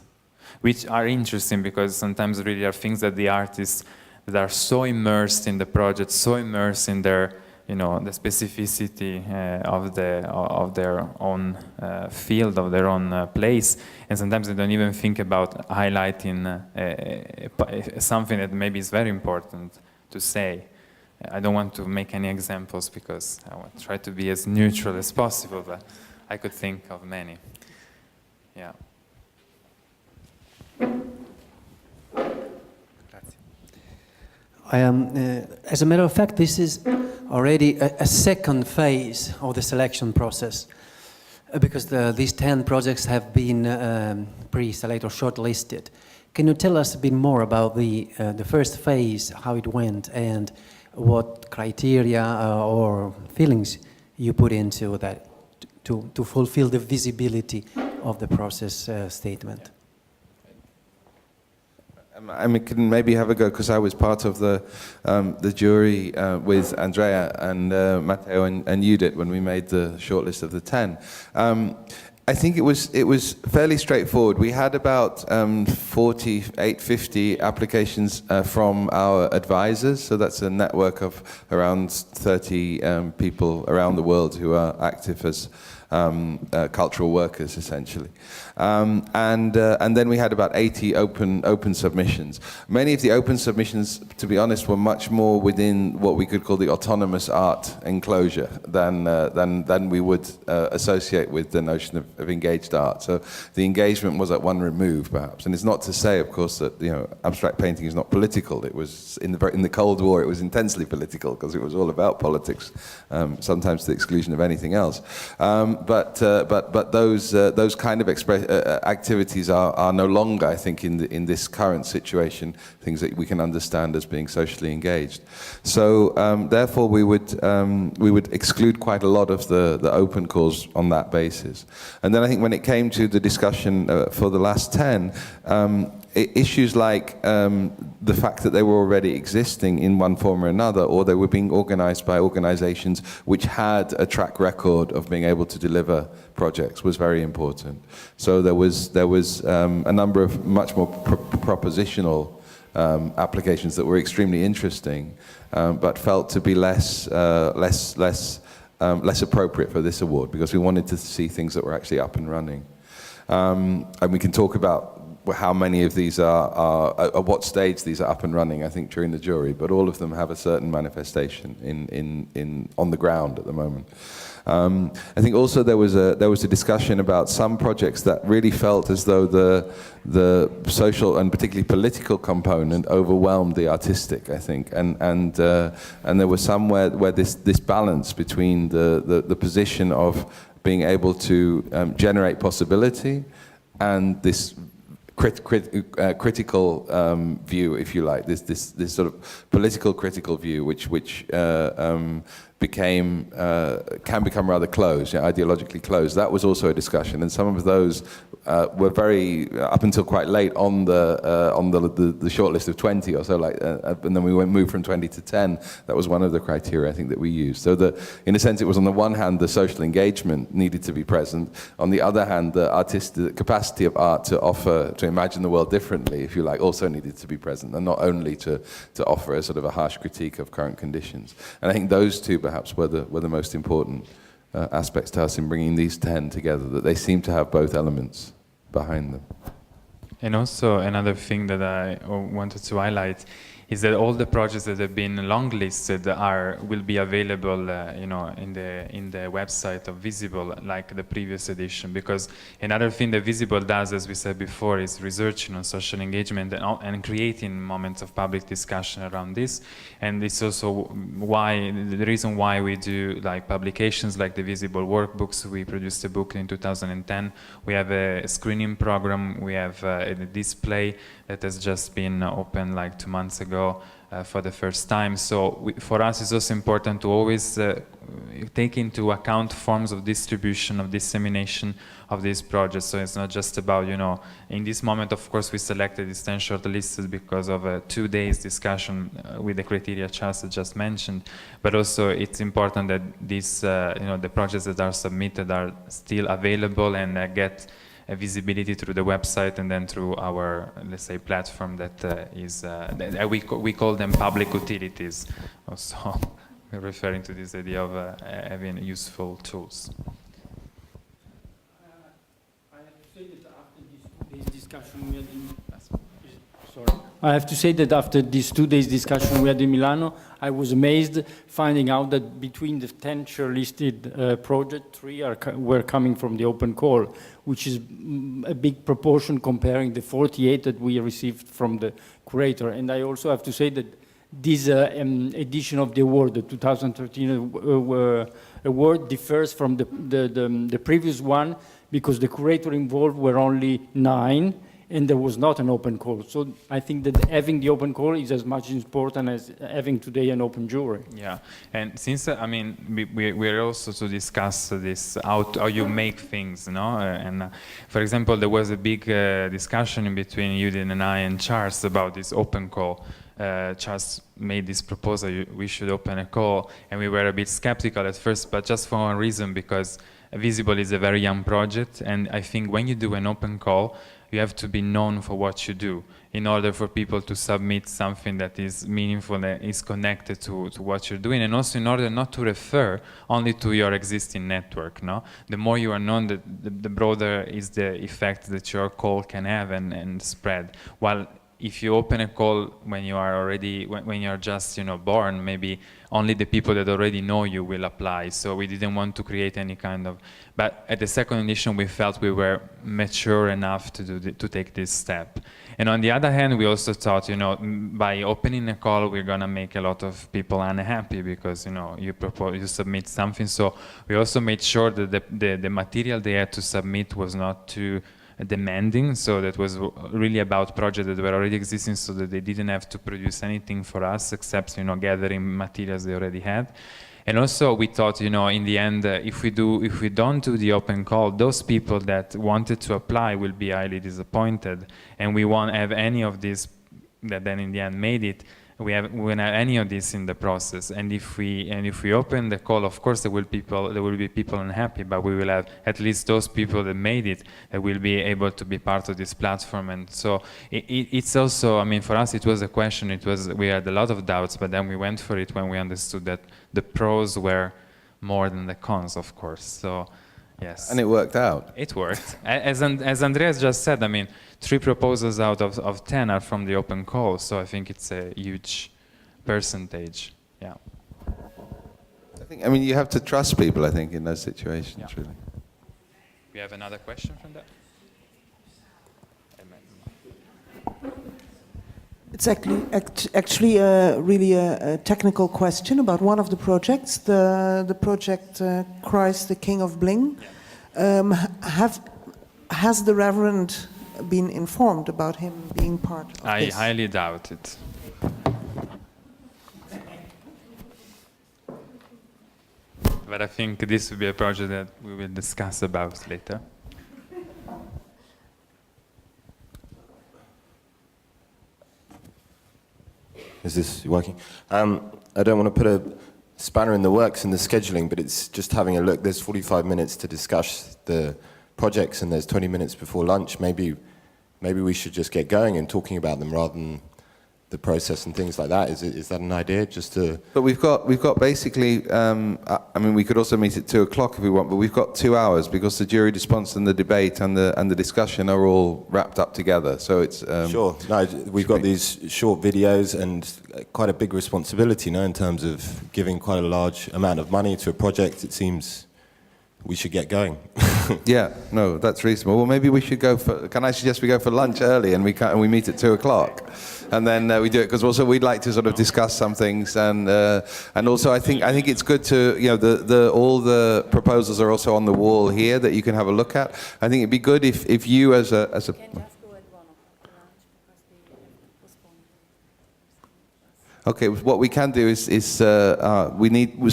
which are interesting because sometimes really are things that the artists that are so immersed in the project, so immersed in their, you know, the specificity of their own field, of their own place, and sometimes they don't even think about highlighting something that maybe is very important to say. I don't want to make any examples because I want to try to be as neutral as possible, but I could think of many. Yeah. As a matter of fact, this is already a second phase of the selection process, because these 10 projects have been pre-selected or shortlisted. Can you tell us a bit more about the first phase, how it went, and what criteria or feelings you put into that to fulfill the visibility of the process statement? I can maybe have a go, because I was part of the jury with Andrea and Matteo and Judith when we made the shortlist of the 10. I think it was fairly straightforward. We had about 50 applications from our advisors, so that's a network of around 30 people around the world who are active as cultural workers, essentially. And then we had about 80 open submissions. Many of the open submissions, to be honest, were much more within what we could call the autonomous art enclosure than we would associate with the notion of engaged art. So the engagement was at one remove, perhaps. And it's not to say, of course, that abstract painting is not political. It was in the Cold War. It was intensely political because it was all about politics, sometimes to the exclusion of anything else. But those kind of activities are no longer, I think, in this current situation, things that we can understand as being socially engaged. So therefore, we would exclude quite a lot of the open calls on that basis. And then I think when it came to the discussion for the last 10. Issues like the fact that they were already existing in one form or another, or they were being organized by organizations which had a track record of being able to deliver projects was very important. So there was a number of much more propositional applications that were extremely interesting, but felt to be less appropriate for this award, because we wanted to see things that were actually up and running. And we can talk about how many of these are at what stage these are up and running, I think, during the jury, but all of them have a certain manifestation on the ground at the moment. I think also there was a discussion about some projects that really felt as though the social and particularly political component overwhelmed the artistic, I think, and there was some where this balance between the position of being able to generate possibility and this critical view, if you like, this sort of political critical view, which can become rather closed, ideologically closed. That was also a discussion, and some of those were very up until quite late on the short list of 20 or so, and then we moved from 20 to 10. That was one of the criteria I think that we used. So in a sense, it was on the one hand the social engagement needed to be present. On the other hand, the capacity of art to imagine the world differently, if you like, also needed to be present, and not only to offer a sort of a harsh critique of current conditions. And I think those two perhaps were the most important aspects to us in bringing these 10 together, that they seem to have both elements behind them. And also another thing that I wanted to highlight is that all the projects that have been longlisted will be available, in the website of Visible, like the previous edition. Because another thing that Visible does, as we said before, is researching on social engagement and creating moments of public discussion around this. And it's also the reason why we do publications like the Visible workbooks. We produced a book in 2010. We have a screening program. We have a display that has just been opened 2 months ago for the first time. So for us it's also important to always take into account forms of distribution, of dissemination of these projects. So it's not just about, in this moment, of course, we selected these 10 shortlisted because of a 2 days discussion with the criteria Charles just mentioned, but also it's important that these, the projects that are submitted are still available and get visibility through the website and then through our, let's say, platform that we call them public utilities. Also, we're referring to this idea of having useful tools. I have to say that after these 2 days discussion we had in Milano, I was amazed finding out that between the 10 shortlisted projects, 3 were coming from the open call, which is a big proportion comparing the 48 that we received from the curator. And I also have to say that this edition of the award, the 2013 award, differs from the previous one because the curator involved were only 9. And there was not an open call. So I think that having the open call is as much important as having today an open jury. Yeah, and since, we're also to discuss this, how you make things, and for example, there was a big discussion in between Judith and I and Charles about this open call Charles made this proposal, we should open a call, and we were a bit skeptical at first, but just for one reason, because Visible is a very young project, and I think when you do an open call, you have to be known for what you do in order for people to submit something that is meaningful, that is connected to what you're doing, and also in order not to refer only to your existing network. No? The more you are known, the broader is the effect that your call can have and spread. While if you open a call when you are already, when you're just born, maybe only the people that already know you will apply. So we didn't want to create any kind of, but at the second edition we felt we were mature enough to take this step. And on the other hand, we also thought, by opening a call, we're gonna make a lot of people unhappy because you submit something. So we also made sure that the material they had to submit was not too demanding, so that was really about projects that were already existing, so that they didn't have to produce anything for us except gathering materials they already had. And also we thought, in the end, if we don't do the open call, those people that wanted to apply will be highly disappointed, and we won't have any of these that then in the end made it. We won't have any of this in the process, and if we open the call, of course there will be people unhappy, but we will have at least those people that made it that will be able to be part of this platform. And so it's also, for us it was a question. We had a lot of doubts, but then we went for it when we understood that the pros were more than the cons, of course. So yes, and it worked out. It worked. As Andreas just said, 3 proposals out of 10 are from the open call, so I think it's a huge percentage. Yeah. You have to trust people, I think, in those situations, really. We have another question from that? It's actually really a technical question about one of the projects, the project Christ the King of Bling. Has the Reverend been informed about him being part of this? I highly doubt it. But I think this will be a project that we will discuss about later. Is this working? I don't want to put a spanner in the works in the scheduling, but it's just having a look. There's 45 minutes to discuss the projects, and there's 20 minutes before lunch. Maybe we should just get going and talking about them rather than the process and things like that. Is that an idea? Just to. But we've got basically. We could also meet at 2:00 if we want, but we've got 2 hours because the jury response and the debate and the discussion are all wrapped up together. So it's sure. No, we've got these short videos and quite a big responsibility, in terms of giving quite a large amount of money to a project. It seems we should get going. Yeah, no, that's reasonable. Well, maybe we should go for. Can I suggest we go for lunch early and we meet at 2:00, and then we do it because also we'd like to sort of discuss some things and also I think it's good to all the proposals are also on the wall here that you can have a look at. I think it'd be good if you as a. Okay, what we can do is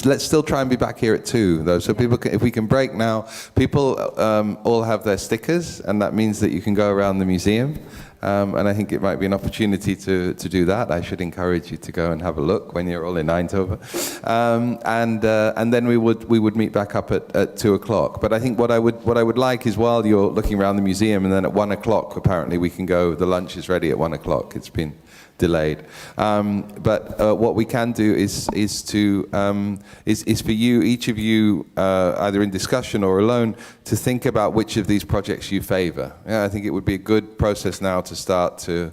let's still try and be back here at 2 though, so people can, if we can break now, people all have their stickers, and that means that you can go around the museum, and I think it might be an opportunity to do that. I should encourage you to go and have a look when you're all in Eindhoven, and then we would meet back up at 2:00. But I think what I would like is while you're looking around the museum, and then at 1:00 apparently we can go. The lunch is ready at 1:00. It's been delayed, but what we can do is for you, each of you, either in discussion or alone, to think about which of these projects you favour. Yeah, I think it would be a good process now to start to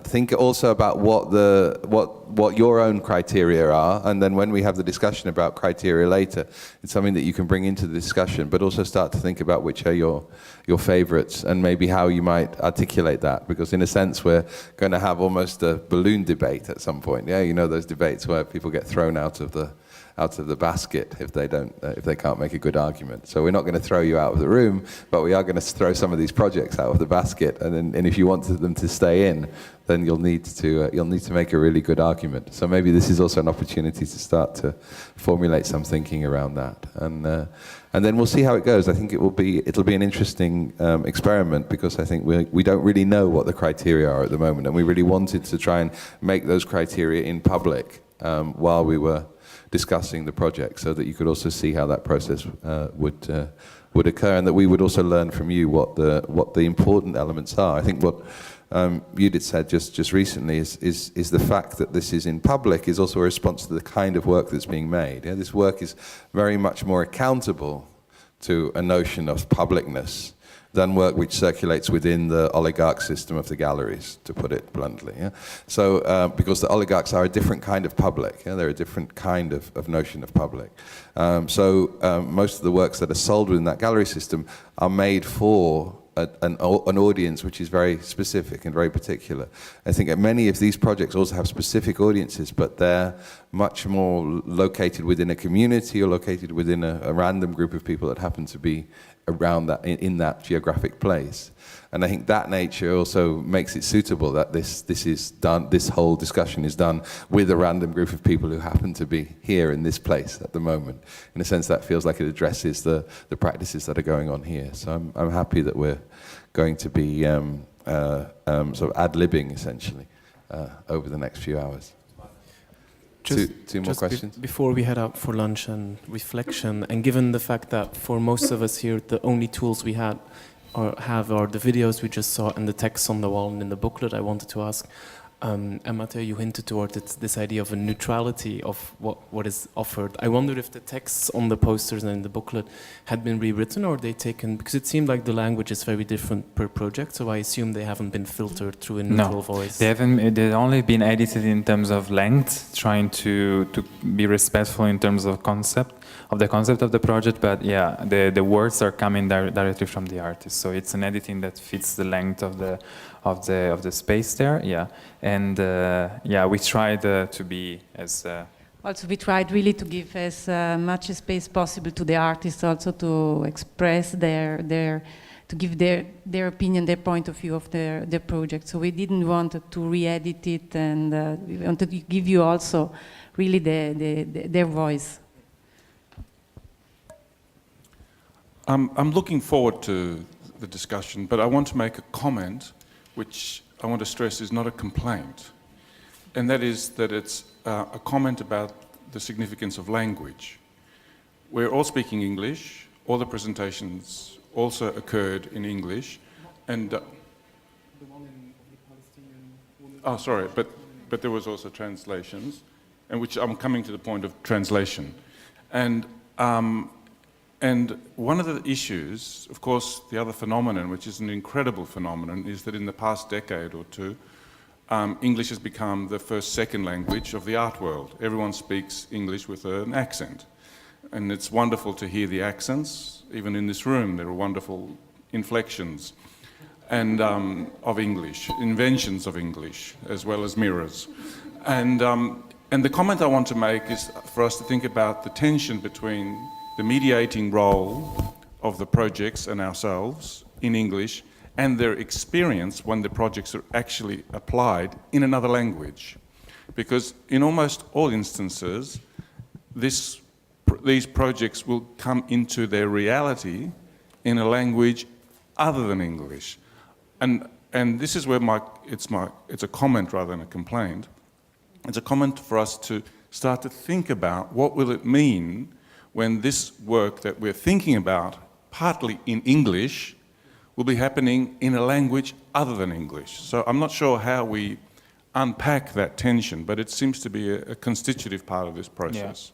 think also about what your own criteria are, and then when we have the discussion about criteria later, it's something that you can bring into the discussion, but also start to think about which are your favourites and maybe how you might articulate that, because in a sense we're going to have almost a balloon debate at some point. Yeah, those debates where people get thrown out of out of the basket if they can't make a good argument. So we're not going to throw you out of the room, but we are going to throw some of these projects out of the basket. And if you want them to stay in, then you'll need to make a really good argument. So maybe this is also an opportunity to start to formulate some thinking around that. And then we'll see how it goes. I think it'll be an interesting experiment, because I think we don't really know what the criteria are at the moment, and we really wanted to try and make those criteria in public while we were discussing the project, so that you could also see how that process would occur, and that we would also learn from you what the important elements are. I think what Judith said just recently is the fact that this is in public is also a response to the kind of work that's being made. Yeah, this work is very much more accountable to a notion of publicness than work which circulates within the oligarch system of the galleries, to put it bluntly. Yeah? So, because the oligarchs are a different kind of public, yeah? They're a different kind of notion of public. Most of the works that are sold within that gallery system are made for an audience which is very specific and very particular. I think many of these projects also have specific audiences, but they're much more located within a community or located within a random group of people that happen to be around that, in that geographic place. And I think that nature also makes it suitable that this whole discussion is done with a random group of people who happen to be here in this place at the moment. In a sense, that feels like it addresses the practices that are going on here. So I'm happy that we're going to be sort of ad-libbing, essentially, over the next few hours. Two more questions? Before we head out for lunch and reflection, and given the fact that for most of us here, the only tools we have are the videos we just saw and the text on the wall and in the booklet, I wanted to ask, and Matteo, you hinted toward this idea of a neutrality of what is offered. I wondered if the texts on the posters and in the booklet had been rewritten, or they taken, because it seemed like the language is very different per project, so I assume they haven't been filtered through a neutral voice. They've only been edited in terms of length, trying to be respectful in terms of the concept of the project, but yeah, the words are coming directly from the artist, so it's an editing that fits the length of the space there, yeah, and we tried to be as. Also, we tried really to give as much space possible to the artists, also to express to give their opinion, their point of view of their project. So we didn't want to re-edit it, and we wanted to give you also really their voice. I'm looking forward to the discussion, but I want to make a comment which I want to stress is not a complaint, and that is that it's a comment about the significance of language. We're all speaking English, all the presentations also occurred in English, and but there was also translations, and which I'm coming to the point of translation, and one of the issues, of course, the other phenomenon, which is an incredible phenomenon, is that in the past decade or two, English has become the second language of the art world. Everyone speaks English with an accent. And it's wonderful to hear the accents. Even in this room, there are wonderful inflections and of English, inventions of English, as well as mirrors. And the comment I want to make is for us to think about the tension between the mediating role of the projects and ourselves in English and their experience when the projects are actually applied in another language. Because in almost all instances, these projects will come into their reality in a language other than English. And this is where it's a comment rather than a complaint. It's a comment for us to start to think about what will it mean when this work that we're thinking about, partly in English, will be happening in a language other than English. So I'm not sure how we unpack that tension, but it seems to be a constitutive part of this process.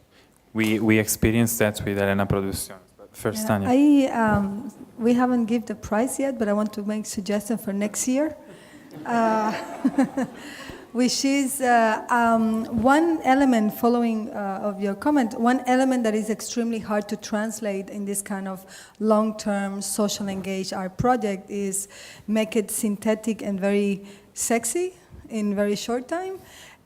Yeah. We experienced that with Elena Productions. But first, Tania. We haven't given the prize yet, but I want to make a suggestion for next year. Which is one element, following of your comment, one element that is extremely hard to translate in this kind of long-term social engaged art project is make it synthetic and very sexy in very short time.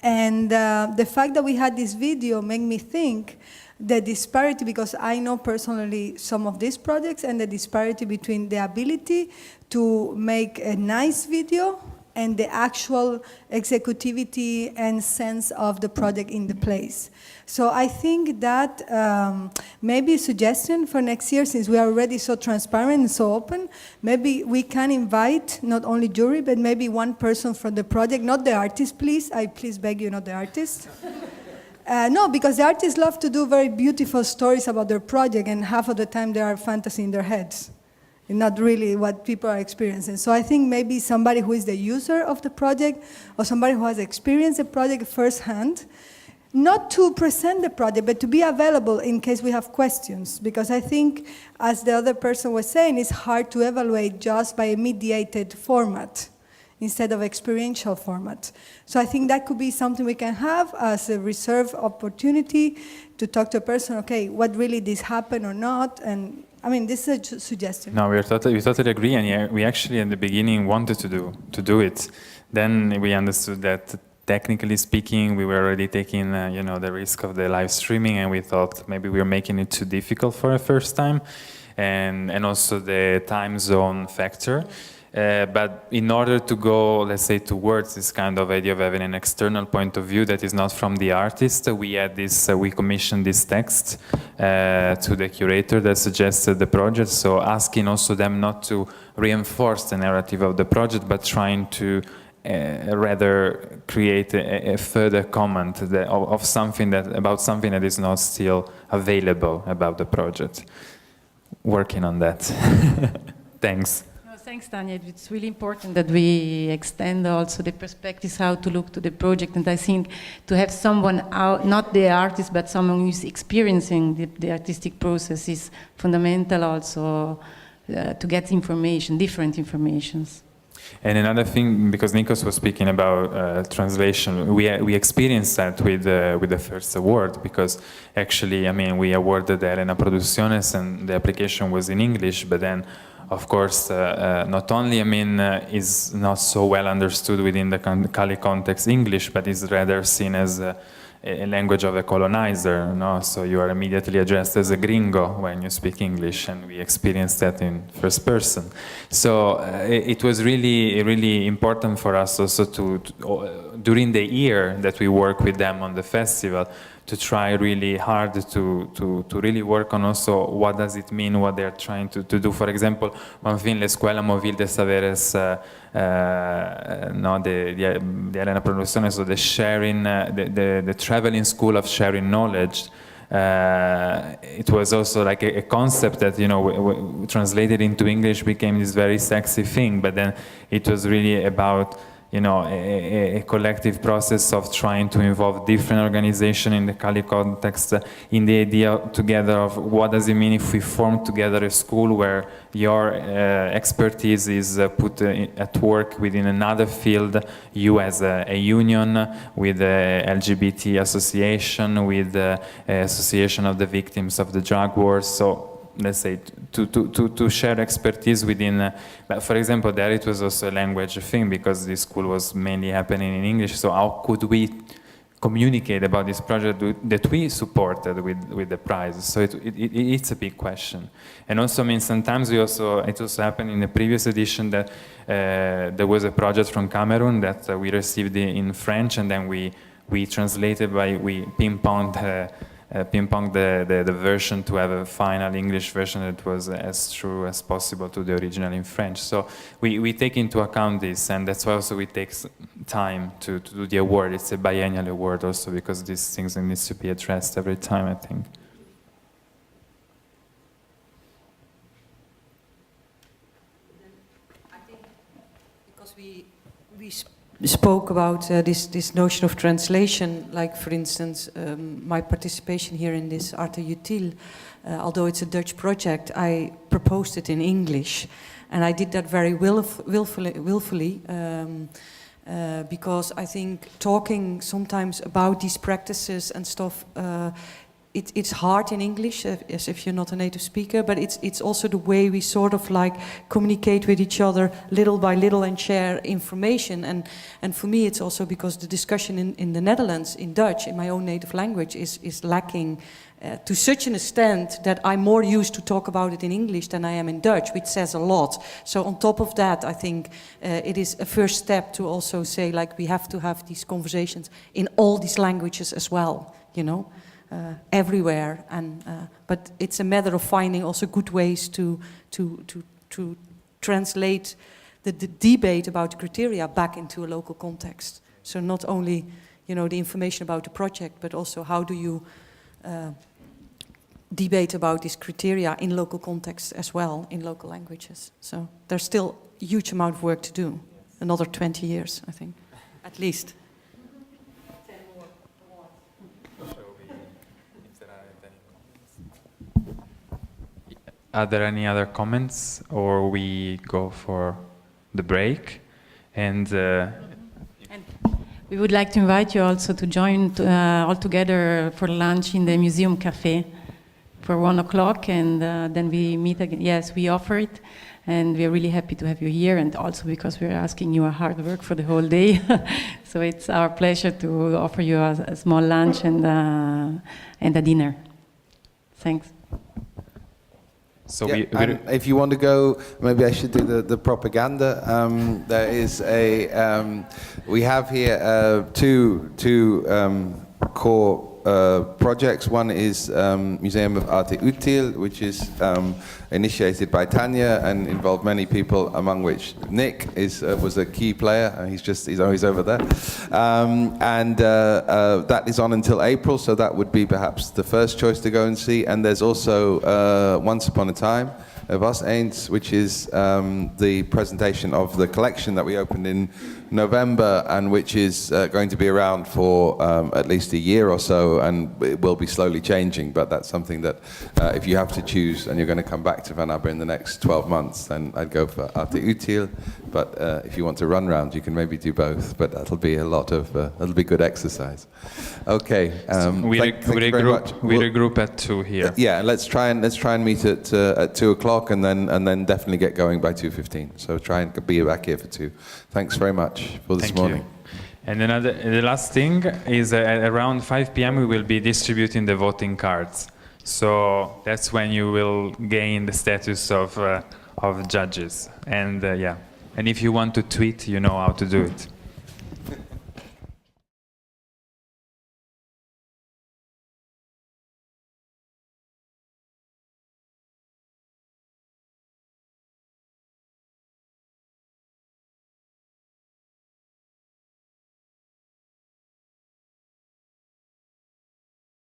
And the fact that we had this video made me think the disparity, because I know personally some of these projects, and the disparity between the ability to make a nice video and the actual executivity and sense of the project in the place. So I think that maybe a suggestion for next year, since we are already so transparent and so open, maybe we can invite not only jury, but maybe one person from the project, not the artist, please. I please beg you, not the artist. No, because the artists love to do very beautiful stories about their project, and half of the time they are fantasy in their heads, and not really what people are experiencing. So I think maybe somebody who is the user of the project, or somebody who has experienced the project firsthand, not to present the project, but to be available in case we have questions. Because I think, as the other person was saying, it's hard to evaluate just by a mediated format instead of experiential format. So I think that could be something we can have as a reserved opportunity to talk to a person, okay, what really did happen or not, and I mean, this is a suggestion. No, we totally agree, and yeah, we actually in the beginning wanted to do it. Then we understood that technically speaking, we were already taking the risk of the live streaming, and we thought maybe we were making it too difficult for a first time, and also the time zone factor. But in order to go, let's say, towards this kind of idea of having an external point of view that is not from the artist, we commissioned this text to the curator that suggested the project. So asking also them not to reinforce the narrative of the project, but trying to rather create a further comment of something about something that is not still available about the project. Working on that. Thanks. Thanks, Tania. It's really important that we extend also the perspectives how to look to the project, and I think to have someone out, not the artist, but someone who's experiencing the artistic process is fundamental also to get information, different informations. And another thing, because Nikos was speaking about translation, we experienced that with the first award, because actually, I mean, we awarded the Elena Producciones and the application was in English, but then of course, not only, I mean, is not so well understood within the Cali context English, but is rather seen as a language of a colonizer, no? So you are immediately addressed as a gringo when you speak English, and we experienced that in first person. So it was really, really important for us also to during the year that we work with them on the festival, to try really hard to really work on also what does it mean, what they're trying to do. For example, one thing, l'Escuela Móvil de Saberes, the Elena Producciones, so the sharing, the traveling school of sharing knowledge. It was also like a concept that, translated into English became this very sexy thing, but then it was really about a collective process of trying to involve different organizations in the Cali context, in the idea together of what does it mean if we form together a school where your expertise is put at work within another field, you as a union, with the LGBT association, with the Association of the Victims of the Drug Wars. So let's say, to share expertise within, but for example, there it was also a language thing, because this school was mainly happening in English, so how could we communicate about this project that we supported with the prize? So it's a big question. And also, I mean, sometimes it also happened in the previous edition that there was a project from Cameroon that we received in French, and then we translated we ping-ponged the version to have a final English version that was as true as possible to the original in French. So we take into account this, and that's why also we take time to do the award. It's a biennial award also, because these things need to be addressed every time, I think. I think because we spoke about this notion of translation, like for instance my participation here in this Arte Utile, although it's a Dutch project, I proposed it in English, and I did that very willfully because I think talking sometimes about these practices and stuff it's hard in English, as if you're not a native speaker, but it's also the way we sort of like communicate with each other little by little and share information. And for me, it's also because the discussion in the Netherlands, in Dutch, in my own native language, is lacking to such an extent that I'm more used to talk about it in English than I am in Dutch, which says a lot. So on top of that, I think it is a first step to also say, like, we have to have these conversations in all these languages as well, you know, everywhere. And but it's a matter of finding also good ways to translate the debate about the criteria back into a local context. So not only, you know, the information about the project, but also how do you debate about these criteria in local contexts as well, in local languages. So there's still a huge amount of work to do. Another 20 years, I think, at least. Are there any other comments, or we go for the break? And we would like to invite you also to join all together for lunch in the museum cafe for 1 o'clock, and then we meet again. Yes, we offer it, and we're really happy to have you here, and also because we're asking you a hard work for the whole day. So it's our pleasure to offer you a small lunch and a dinner. Thanks. So yeah, if you want to go, maybe I should do the propaganda. There is we have here two core projects. One is Museum of Arte Util, which is initiated by Tania and involved many people, among which Nick was a key player. He's always over there. And that is on until April, so that would be perhaps the first choice to go and see. And there's also Once Upon a Time, Was Eens, which is the presentation of the collection that we opened in November, and which is going to be around for at least a year or so, and it will be slowly changing, but that's something that if you have to choose and you're going to come back to Van Abbe in the next 12 months, then I'd go for Arte Util. But if you want to run round, you can maybe do both, but that'll be that'll be good exercise. Okay. We regroup at 2 here. Yeah, let's try and meet at 2 o'clock, and then definitely get going by 2:15. So try and be back here for 2. Thanks very much for this morning. And the last thing is around 5 p.m. we will be distributing the voting cards. So that's when you will gain the status of judges. And yeah, and if you want to tweet, you know how to do it.